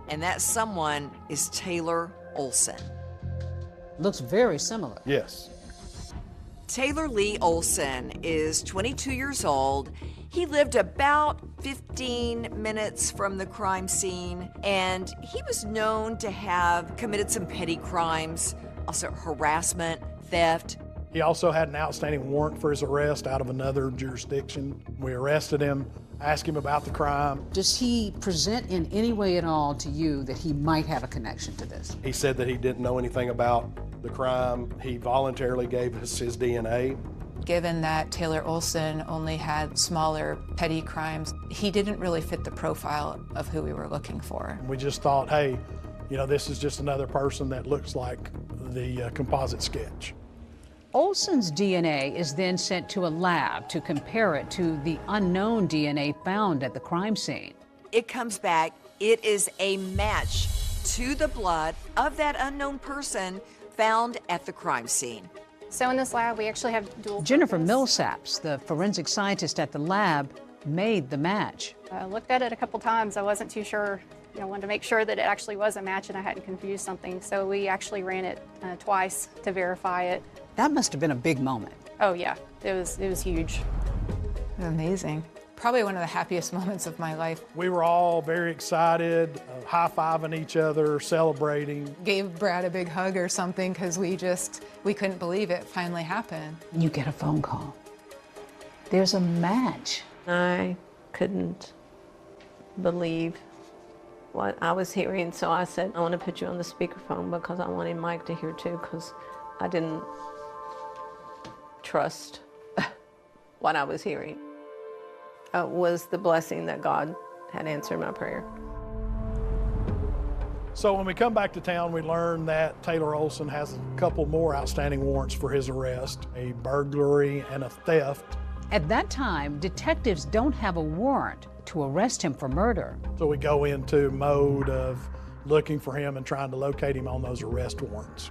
S4: And that someone is Taylor Olson.
S5: Looks very similar.
S18: Yes.
S4: Taylor Lee Olson is 22 years old. He lived about 15 minutes from the crime scene, and he was known to have committed some petty crimes, also harassment, theft.
S3: He also had an outstanding warrant for his arrest out of another jurisdiction. We arrested him, asked him about the crime.
S5: Does he present in any way at all to you that he might have a connection to this?
S18: He said that he didn't know anything about the crime. He voluntarily gave us his DNA.
S7: Given that Taylor Olson only had smaller petty crimes, he didn't really fit the profile of who we were looking for.
S3: We just thought, hey, you know, this is just another person that looks like the composite sketch.
S5: Olson's DNA is then sent to a lab to compare it to the unknown DNA found at the crime scene.
S4: It comes back, it is a match to the blood of that unknown person found at the crime scene.
S24: So in this lab, we actually have dual
S5: Jennifer
S24: purpose.
S5: Millsaps, the forensic scientist at the lab, made the match.
S24: I looked at it a couple times. I wasn't too sure. I wanted to make sure that it actually was a match and I hadn't confused something. So we actually ran it twice to verify it.
S5: That must have been a big moment.
S24: Oh yeah, it was huge.
S7: Amazing. probably one of the happiest moments of my life.
S3: We were all very excited, high-fiving each other, celebrating.
S7: Gave Brad a big hug or something because we couldn't believe it finally happened.
S5: You get a phone call. There's a match.
S8: I couldn't believe what I was hearing, so I said, I want to put you on the speakerphone because I wanted Mike to hear too, because I didn't trust what I was hearing. It was the blessing that God had answered my prayer.
S3: So when we come back to town, we learn that Taylor Olson has a couple more outstanding warrants for his arrest, a burglary and a theft.
S5: At that time, detectives don't have a warrant to arrest him for murder.
S3: So we go into mode of looking for him and trying to locate him on those arrest warrants.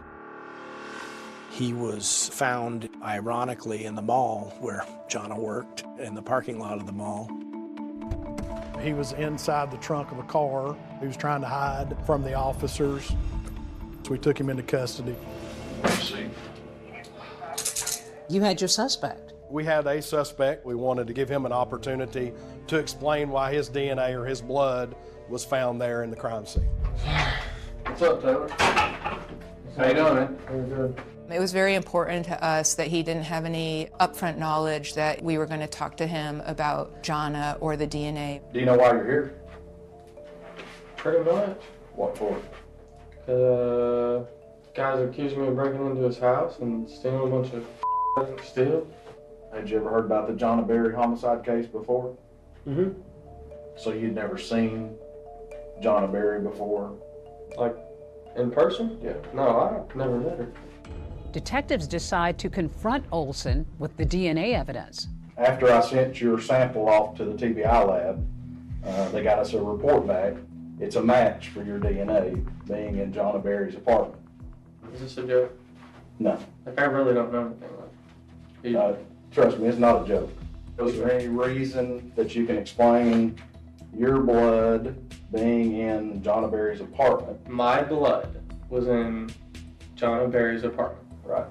S16: He was found, ironically, in the mall where Jonna worked, in the parking lot of the mall.
S3: He was inside the trunk of a car. He was trying to hide from the officers. So we took him into custody.
S5: You had your suspect.
S18: We had a suspect. We wanted to give him an opportunity to explain why his DNA or his blood was found there in the crime scene.
S6: What's up, Taylor? How you doing, man? Very good.
S7: It was very important to us that he didn't have any upfront knowledge that we were going to talk to him about Jonna or the DNA.
S6: Do you know why you're here?
S14: Pretty much.
S6: What for?
S14: Guys accused me of breaking into his house and stealing a bunch of steal.
S6: Had you ever heard about the Jonna Berry homicide case before?
S14: Mm-hmm.
S6: So you'd never seen Jonna Berry before?
S14: Like, in person?
S6: Yeah.
S14: No, I've never met her.
S5: Detectives decide to confront Olson with the DNA evidence.
S6: After I sent your sample off to the TBI lab, they got us a report back. It's a match for your DNA being in Jonna Berry's apartment.
S14: Is this a joke?
S6: No.
S14: Like, I really don't know anything like it.
S6: Trust me, it's not a joke. Is there any reason that you can explain your blood being in Jonna Berry's apartment?
S14: My blood was in Jonna Berry's apartment.
S6: Right.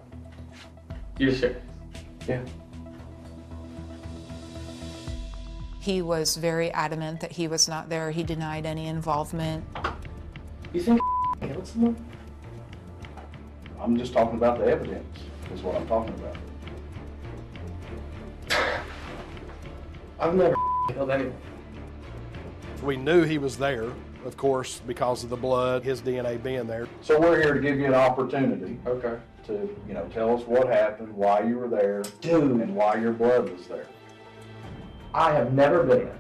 S14: You're serious?
S6: Yeah.
S7: He was very adamant that he was not there. He denied any involvement.
S14: You think killed someone?
S6: I'm just talking about the evidence, is what I'm talking about.
S14: I've never killed anyone.
S18: We knew he was there, of course, because of the blood, his DNA being there.
S6: So we're here to give you an opportunity.
S14: Okay.
S6: To, tell us what happened, why you were there, and why your blood was there.
S14: I have never been there.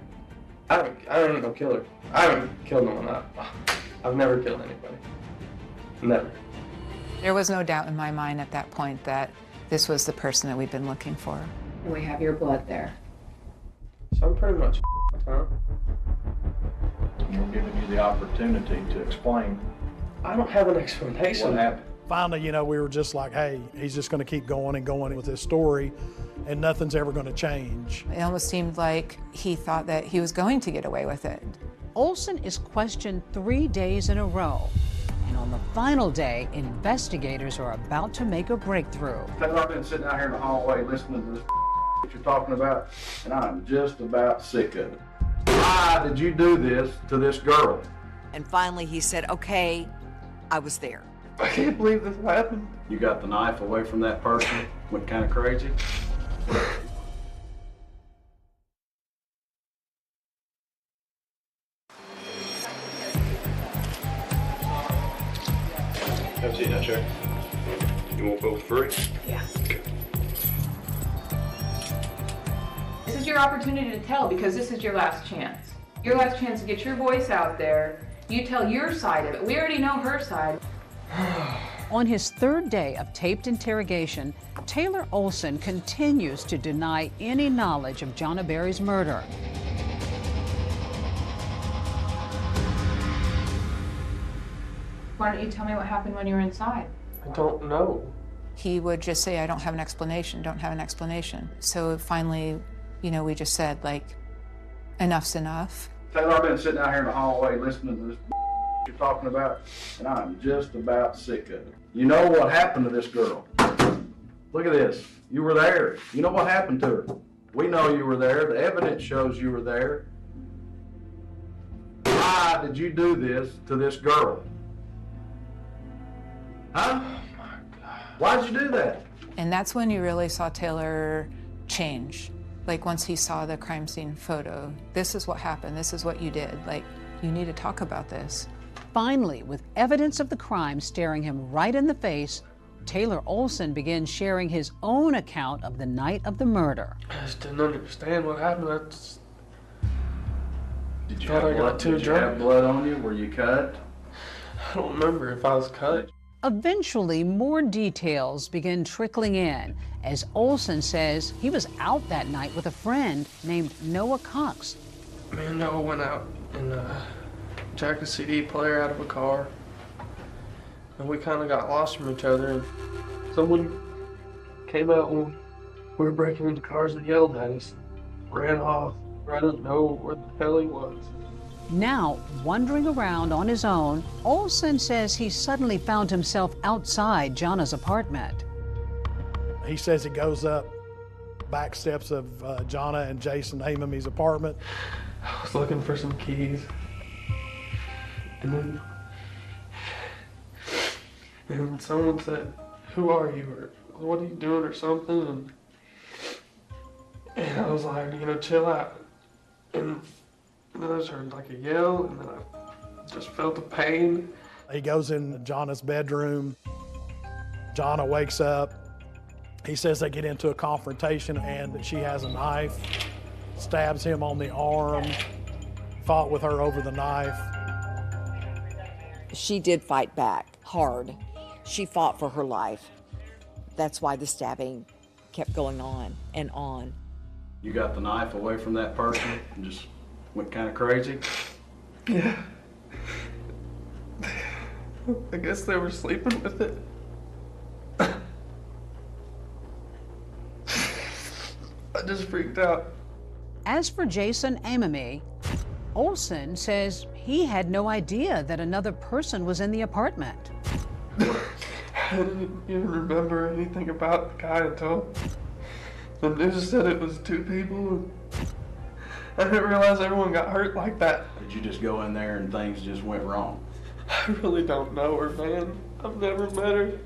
S14: I don't know killer. I haven't killed no one. I've never killed anybody. Never.
S7: There was no doubt in my mind at that point that this was the person that we'd been looking for.
S2: We have your blood there.
S14: So I'm pretty much huh?
S6: We're giving you the opportunity to explain.
S14: I don't have an explanation.
S6: What happened?
S3: Finally, we were just like, hey, he's just going to keep going and going with his story, and nothing's ever going to change.
S7: It almost seemed like he thought that he was going to get away with it.
S5: Olson is questioned 3 days in a row. And on the final day, investigators are about to make a breakthrough.
S6: I've been sitting out here in the hallway listening to this that you're talking about, and I'm just about sick of it. Why did you do this to this girl?
S4: And finally he said, okay, I was there.
S14: I can't believe this happened.
S6: You got the knife away from that person, went kind of crazy.
S15: Have a seat now, Chair. You want both free?
S2: Yeah.
S15: Okay.
S2: This is your opportunity to tell because this is your last chance. Your last chance to get your voice out there. You tell your side of it. We already know her side.
S5: On his third day of taped interrogation, Taylor Olson continues to deny any knowledge of Jonna Berry's murder.
S2: Why don't you tell me what happened when you were inside?
S14: I don't know.
S7: He would just say, I don't have an explanation, don't have an explanation. So finally, we just said, enough's enough.
S6: Taylor, I've been sitting out here in the hallway listening to this you're talking about, and I'm just about sick of it. You know what happened to this girl? Look at this. You were there. You know what happened to her. We know you were there. The evidence shows you were there. Why did you do this to this girl? Huh? Why'd you do that?
S7: And that's when you really saw Taylor change. Like once he saw the crime scene photo, this is what happened, this is what you did. Like, you need to talk about this.
S5: Finally, with evidence of the crime staring him right in the face, Taylor Olson begins sharing his own account of the night of the murder.
S14: I just didn't understand what happened. I just
S6: Did you
S14: thought
S6: have
S14: I
S6: blood?
S14: got too
S6: Did you
S14: drunk.
S6: have blood on you? Were you cut?
S14: I don't remember if I was cut.
S5: Eventually, more details begin trickling in as Olson says he was out that night with a friend named Noah Cox.
S14: Me and Noah went out and jacked a CD player out of a car. And we kind of got lost from each other. And someone came out when we were breaking into cars and yelled at us. Ran off. I don't know where the hell he was.
S5: Now, wandering around on his own, Olson says he suddenly found himself outside Jana's apartment.
S3: He says he goes up back steps of Jana and Jason Amami's apartment.
S14: I was looking for some keys. And then someone said, "Who are you?" or "What are you doing?" or something. And I was like, chill out. And then I just heard like a yell, and then I just felt the pain.
S3: He goes in Jana's bedroom. Jana wakes up. He says they get into a confrontation and she has a knife, stabs him on the arm, fought with her over the knife.
S4: She did fight back hard. She fought for her life. That's why the stabbing kept going on and on.
S6: You got the knife away from that person and just went kind of crazy?
S14: Yeah. I guess they were sleeping with it. I just freaked out.
S5: As for Jason Amami, Olson says he had no idea that another person was in the apartment.
S14: I didn't even remember anything about the guy until the news said it was 2 people. I didn't realize everyone got hurt like that.
S6: Did you just go in there and things just went wrong?
S14: I really don't know her, man. I've never met her.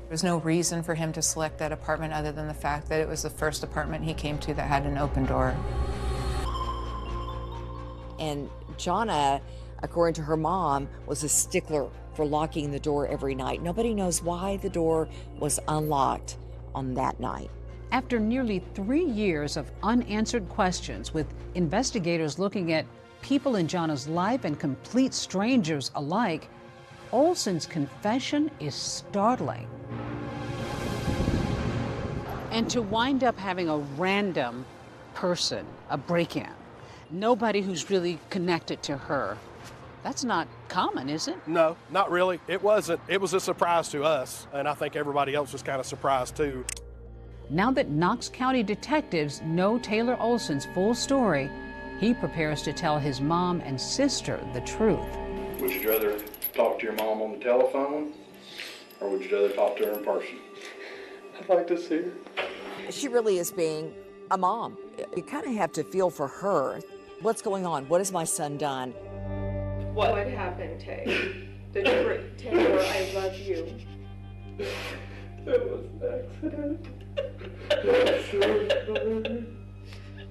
S7: There's no reason for him to select that apartment other than the fact that it was the first apartment he came to that had an open door.
S4: And Jana, according to her mom, was a stickler for locking the door every night. Nobody knows why the door was unlocked on that night.
S5: After nearly 3 years of unanswered questions, with investigators looking at people in Jana's life and complete strangers alike, Olson's confession is startling. And to wind up having a random person, a break-in, nobody who's really connected to her, that's not common, is it?
S18: No, not really. It wasn't. It was a surprise to us, and I think everybody else was kind of surprised too.
S5: Now that Knox County detectives know Taylor Olson's full story, he prepares to tell his mom and sister the truth.
S6: Would you rather talk to your mom on the telephone, or would you rather talk to her in person?
S14: I'd like to see her.
S4: She really is being a mom. You kind of have to feel for her. What's going on? What has my son done?
S2: What happened, Tay? The truth. Taylor, I love you.
S14: It was an accident.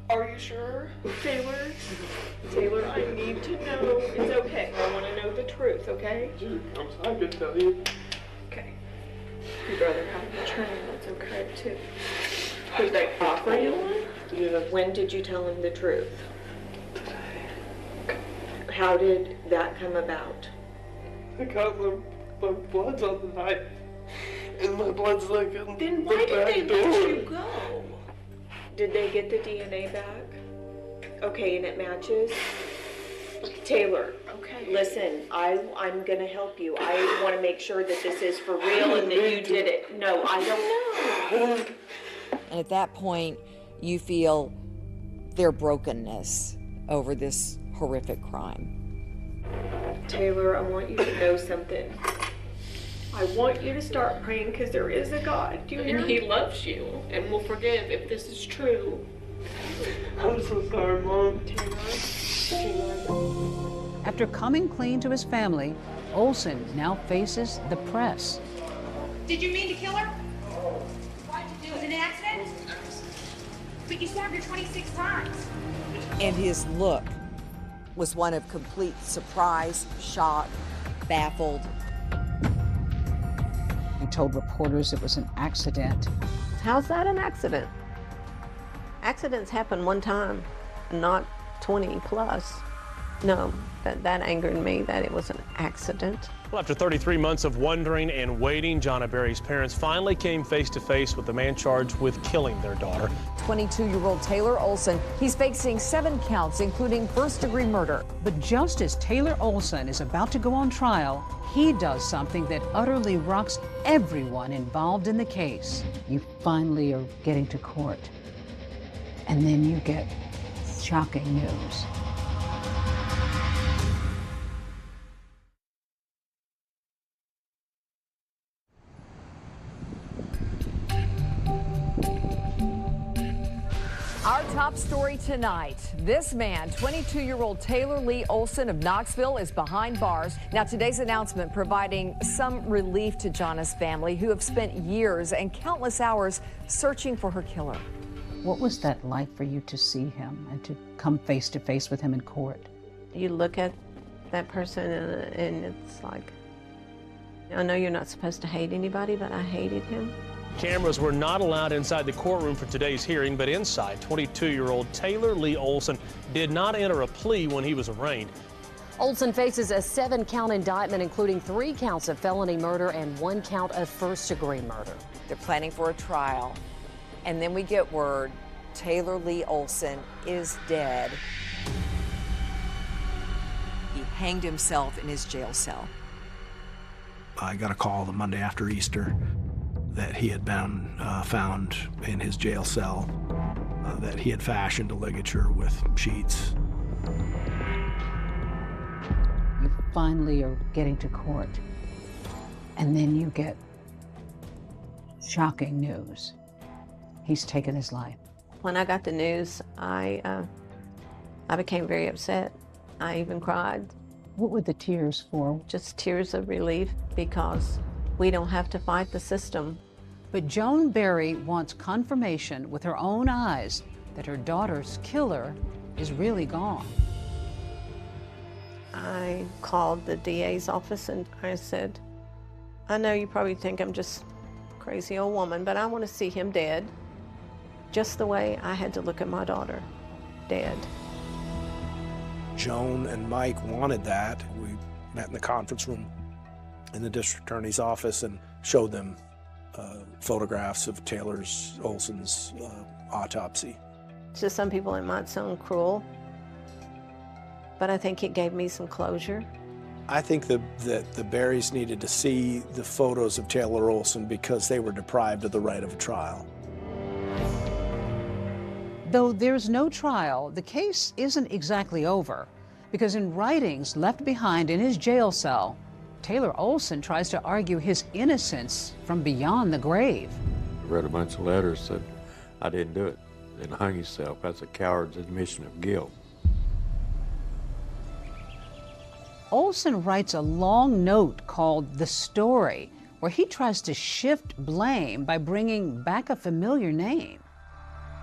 S2: Are you sure, Taylor? Taylor, I need to know. It's okay. I want to know the truth, okay?
S14: I could tell you.
S2: Okay. You'd rather have an attorney, that's okay, too. Did they offer you one?
S14: Yeah.
S2: When did you tell him the truth? How did that come about?
S14: I got my blood's on the knife. And my blood's like in
S2: Then
S14: the
S2: why did they
S14: back
S2: let
S14: door.
S2: you go? Did they get the DNA back? Okay, and it matches? Taylor, okay. Listen, I'm gonna help you. I want to make sure that this is for real and that you did it. No, I don't know.
S4: And at that point, you feel their brokenness over this horrific crime.
S2: Taylor, I want you to know something. I want you to start praying because there is a God. Do you hear? And He loves you and will forgive if this is true.
S14: I'm so sorry, Mom.
S5: After coming clean to his family, Olson now faces the press.
S1: Did you mean to kill her? Why did you do it? Was it an accident? But you stabbed her 26 times.
S4: And his look was one of complete surprise, shock, baffled.
S5: He told reporters it was an accident.
S8: How's that an accident? Accidents happen one time, not 20 plus. No, that angered me that it was an accident.
S9: Well, after 33 months of wondering and waiting, Jonna Berry's parents finally came face to face with the man charged with killing their daughter.
S4: 22-year-old Taylor Olson, he's facing 7 counts, including first-degree murder.
S5: But just as Taylor Olson is about to go on trial, he does something that utterly rocks everyone involved in the case. You finally are getting to court, and then you get shocking news.
S4: Our top story tonight, this man, 22-year-old Taylor Lee Olson of Knoxville, is behind bars. Now, today's announcement providing some relief to Jonna's family, who have spent years and countless hours searching for her killer.
S5: What was that like for you to see him and to come face to face with him in court?
S8: You look at that person and it's like, I know you're not supposed to hate anybody, but I hated him.
S9: Cameras were not allowed inside the courtroom for today's hearing, but inside, 22-year-old Taylor Lee Olson did not enter a plea when he was arraigned.
S19: Olson faces a 7-count indictment, including 3 counts of felony murder and 1 count of first-degree murder.
S4: They're planning for a trial, and then we get word Taylor Lee Olson is dead. He hanged himself in his jail cell.
S16: I got a call the Monday after Easter that he had been found in his jail cell, that he had fashioned a ligature with sheets.
S5: You finally are getting to court, and then you get shocking news. He's taken his life.
S8: When I got the news, I became very upset. I even cried.
S5: What were the tears for?
S8: Just tears of relief, because we don't have to fight the system.
S5: But Joan Berry wants confirmation with her own eyes that her daughter's killer is really gone.
S8: I called the DA's office and I said, I know you probably think I'm just a crazy old woman, but I want to see him dead, just the way I had to look at my daughter, dead.
S16: Joan and Mike wanted that. We met in the conference room in the district attorney's office and showed them photographs of Taylor Olson's autopsy.
S8: To some people it might sound cruel, but I think it gave me some closure.
S16: I think that the Berrys needed to see the photos of Taylor Olson because they were deprived of the right of a trial.
S5: Though there's no trial, the case isn't exactly over, because in writings left behind in his jail cell, Taylor Olson tries to argue his innocence from beyond the grave.
S13: I read a bunch of letters, said, I didn't do it. Then hung himself. That's a coward's admission of guilt.
S5: Olson writes a long note called The Story, where he tries to shift blame by bringing back a familiar name.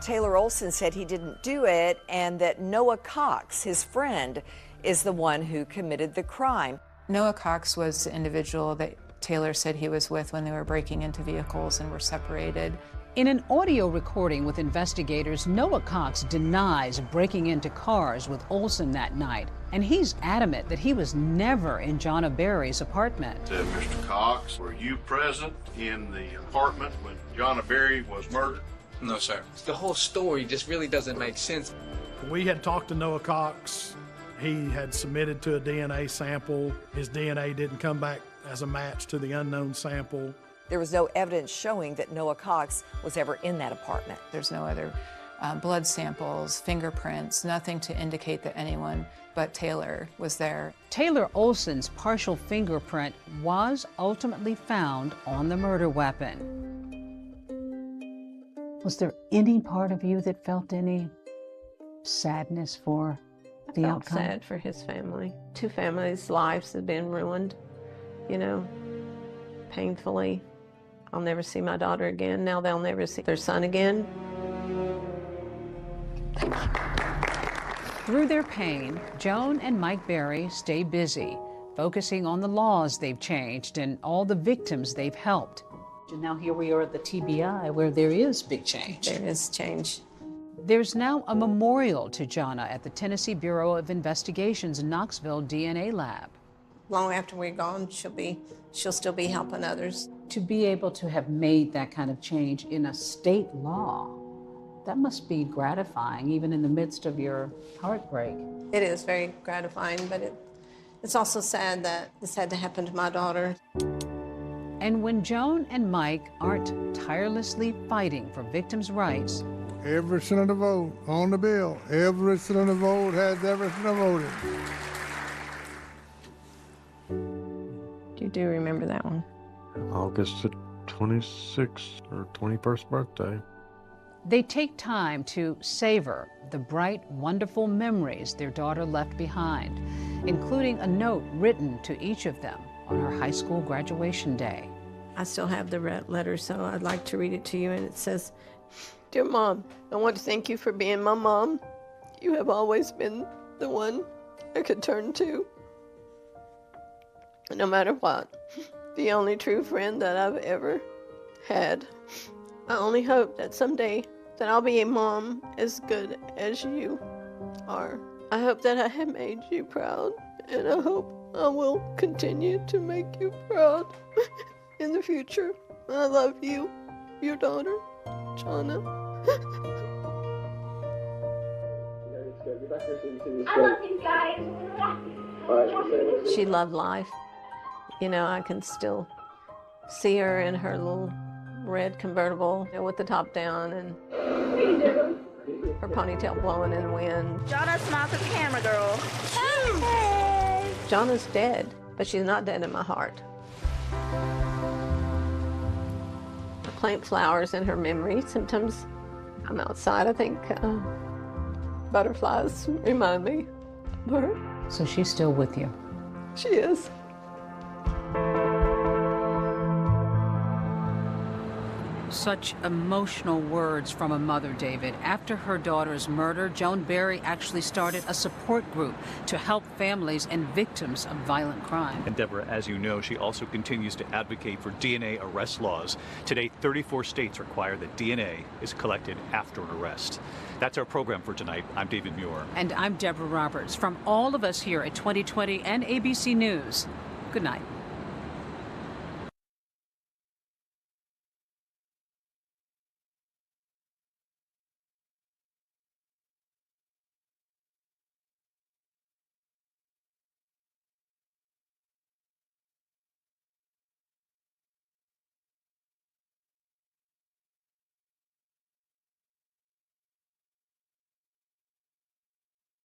S4: Taylor Olson said he didn't do it and that Noah Cox, his friend, is the one who committed the crime.
S7: Noah Cox was the individual that Taylor said he was with when they were breaking into vehicles and were separated.
S5: In an audio recording with investigators, Noah Cox denies breaking into cars with Olson that night, and he's adamant that he was never in Jonna Berry's apartment.
S23: Mr. Cox, were you present in the apartment when Jonna Berry was murdered?
S25: No, sir. The whole story just really doesn't make sense.
S3: We had talked to Noah Cox. He had submitted to a DNA sample. His DNA didn't come back as a match to the unknown sample.
S4: There was no evidence showing that Noah Cox was ever in that apartment.
S7: There's no other blood samples, fingerprints, nothing to indicate that anyone but Taylor was there.
S5: Taylor Olson's partial fingerprint was ultimately found on the murder weapon. Was there any part of you that felt any sadness for
S8: I
S5: the
S8: felt
S5: outcome?
S8: sad for his family. 2 families' lives have been ruined, you know, painfully. I'll never see my daughter again. Now they'll never see their son again.
S5: Through their pain, Joan and Mike Berry stay busy, focusing on the laws they've changed and all the victims they've helped. And now here we are at the TBI, where there is big change.
S8: There is change.
S5: There's now a memorial to Jonna at the Tennessee Bureau of Investigation's Knoxville DNA lab.
S8: Long after we're gone, she'll still be helping others.
S5: To be able to have made that kind of change in a state law, that must be gratifying, even in the midst of your heartbreak.
S8: It is very gratifying, but it's also sad that this had to happen to my daughter.
S5: And when Joan and Mike aren't tirelessly fighting for victims' rights,
S10: every senator vote on the bill. Every senator vote has every senator voted.
S8: You do remember that one?
S13: August the 26th or 21st birthday.
S5: they take time to savor the bright, wonderful memories their daughter left behind, including a note written to each of them on her high school graduation day.
S8: I still have the letter, so I'd like to read it to you, and it says, "Dear Mom, I want to thank you for being my mom. You have always been the one I could turn to, no matter what. The only true friend that I've ever had. I only hope that someday that I'll be a mom as good as you are. I hope that I have made you proud, and I hope I will continue to make you proud in the future. I love you, your daughter, Jonna."
S1: I love you guys.
S8: She loved life. You know, I can still see her in her little red convertible with the top down and her ponytail blowing in the wind.
S1: Jonna, smile to the camera, girl.
S8: Jonna's dead, but she's not dead in my heart. I plant flowers in her memory. Sometimes I'm outside, I think butterflies remind me of her.
S5: So she's still with you?
S8: She is.
S5: Such emotional words from a mother, David. After her daughter's murder, Joan Berry actually started a support group to help families and victims of violent crime.
S11: And Deborah, as you know, she also continues to advocate for DNA arrest laws. Today, 34 states require that DNA is collected after an arrest. That's our program for tonight. I'm David Muir.
S5: And I'm Deborah Roberts. From all of us here at 2020 and ABC News, good night.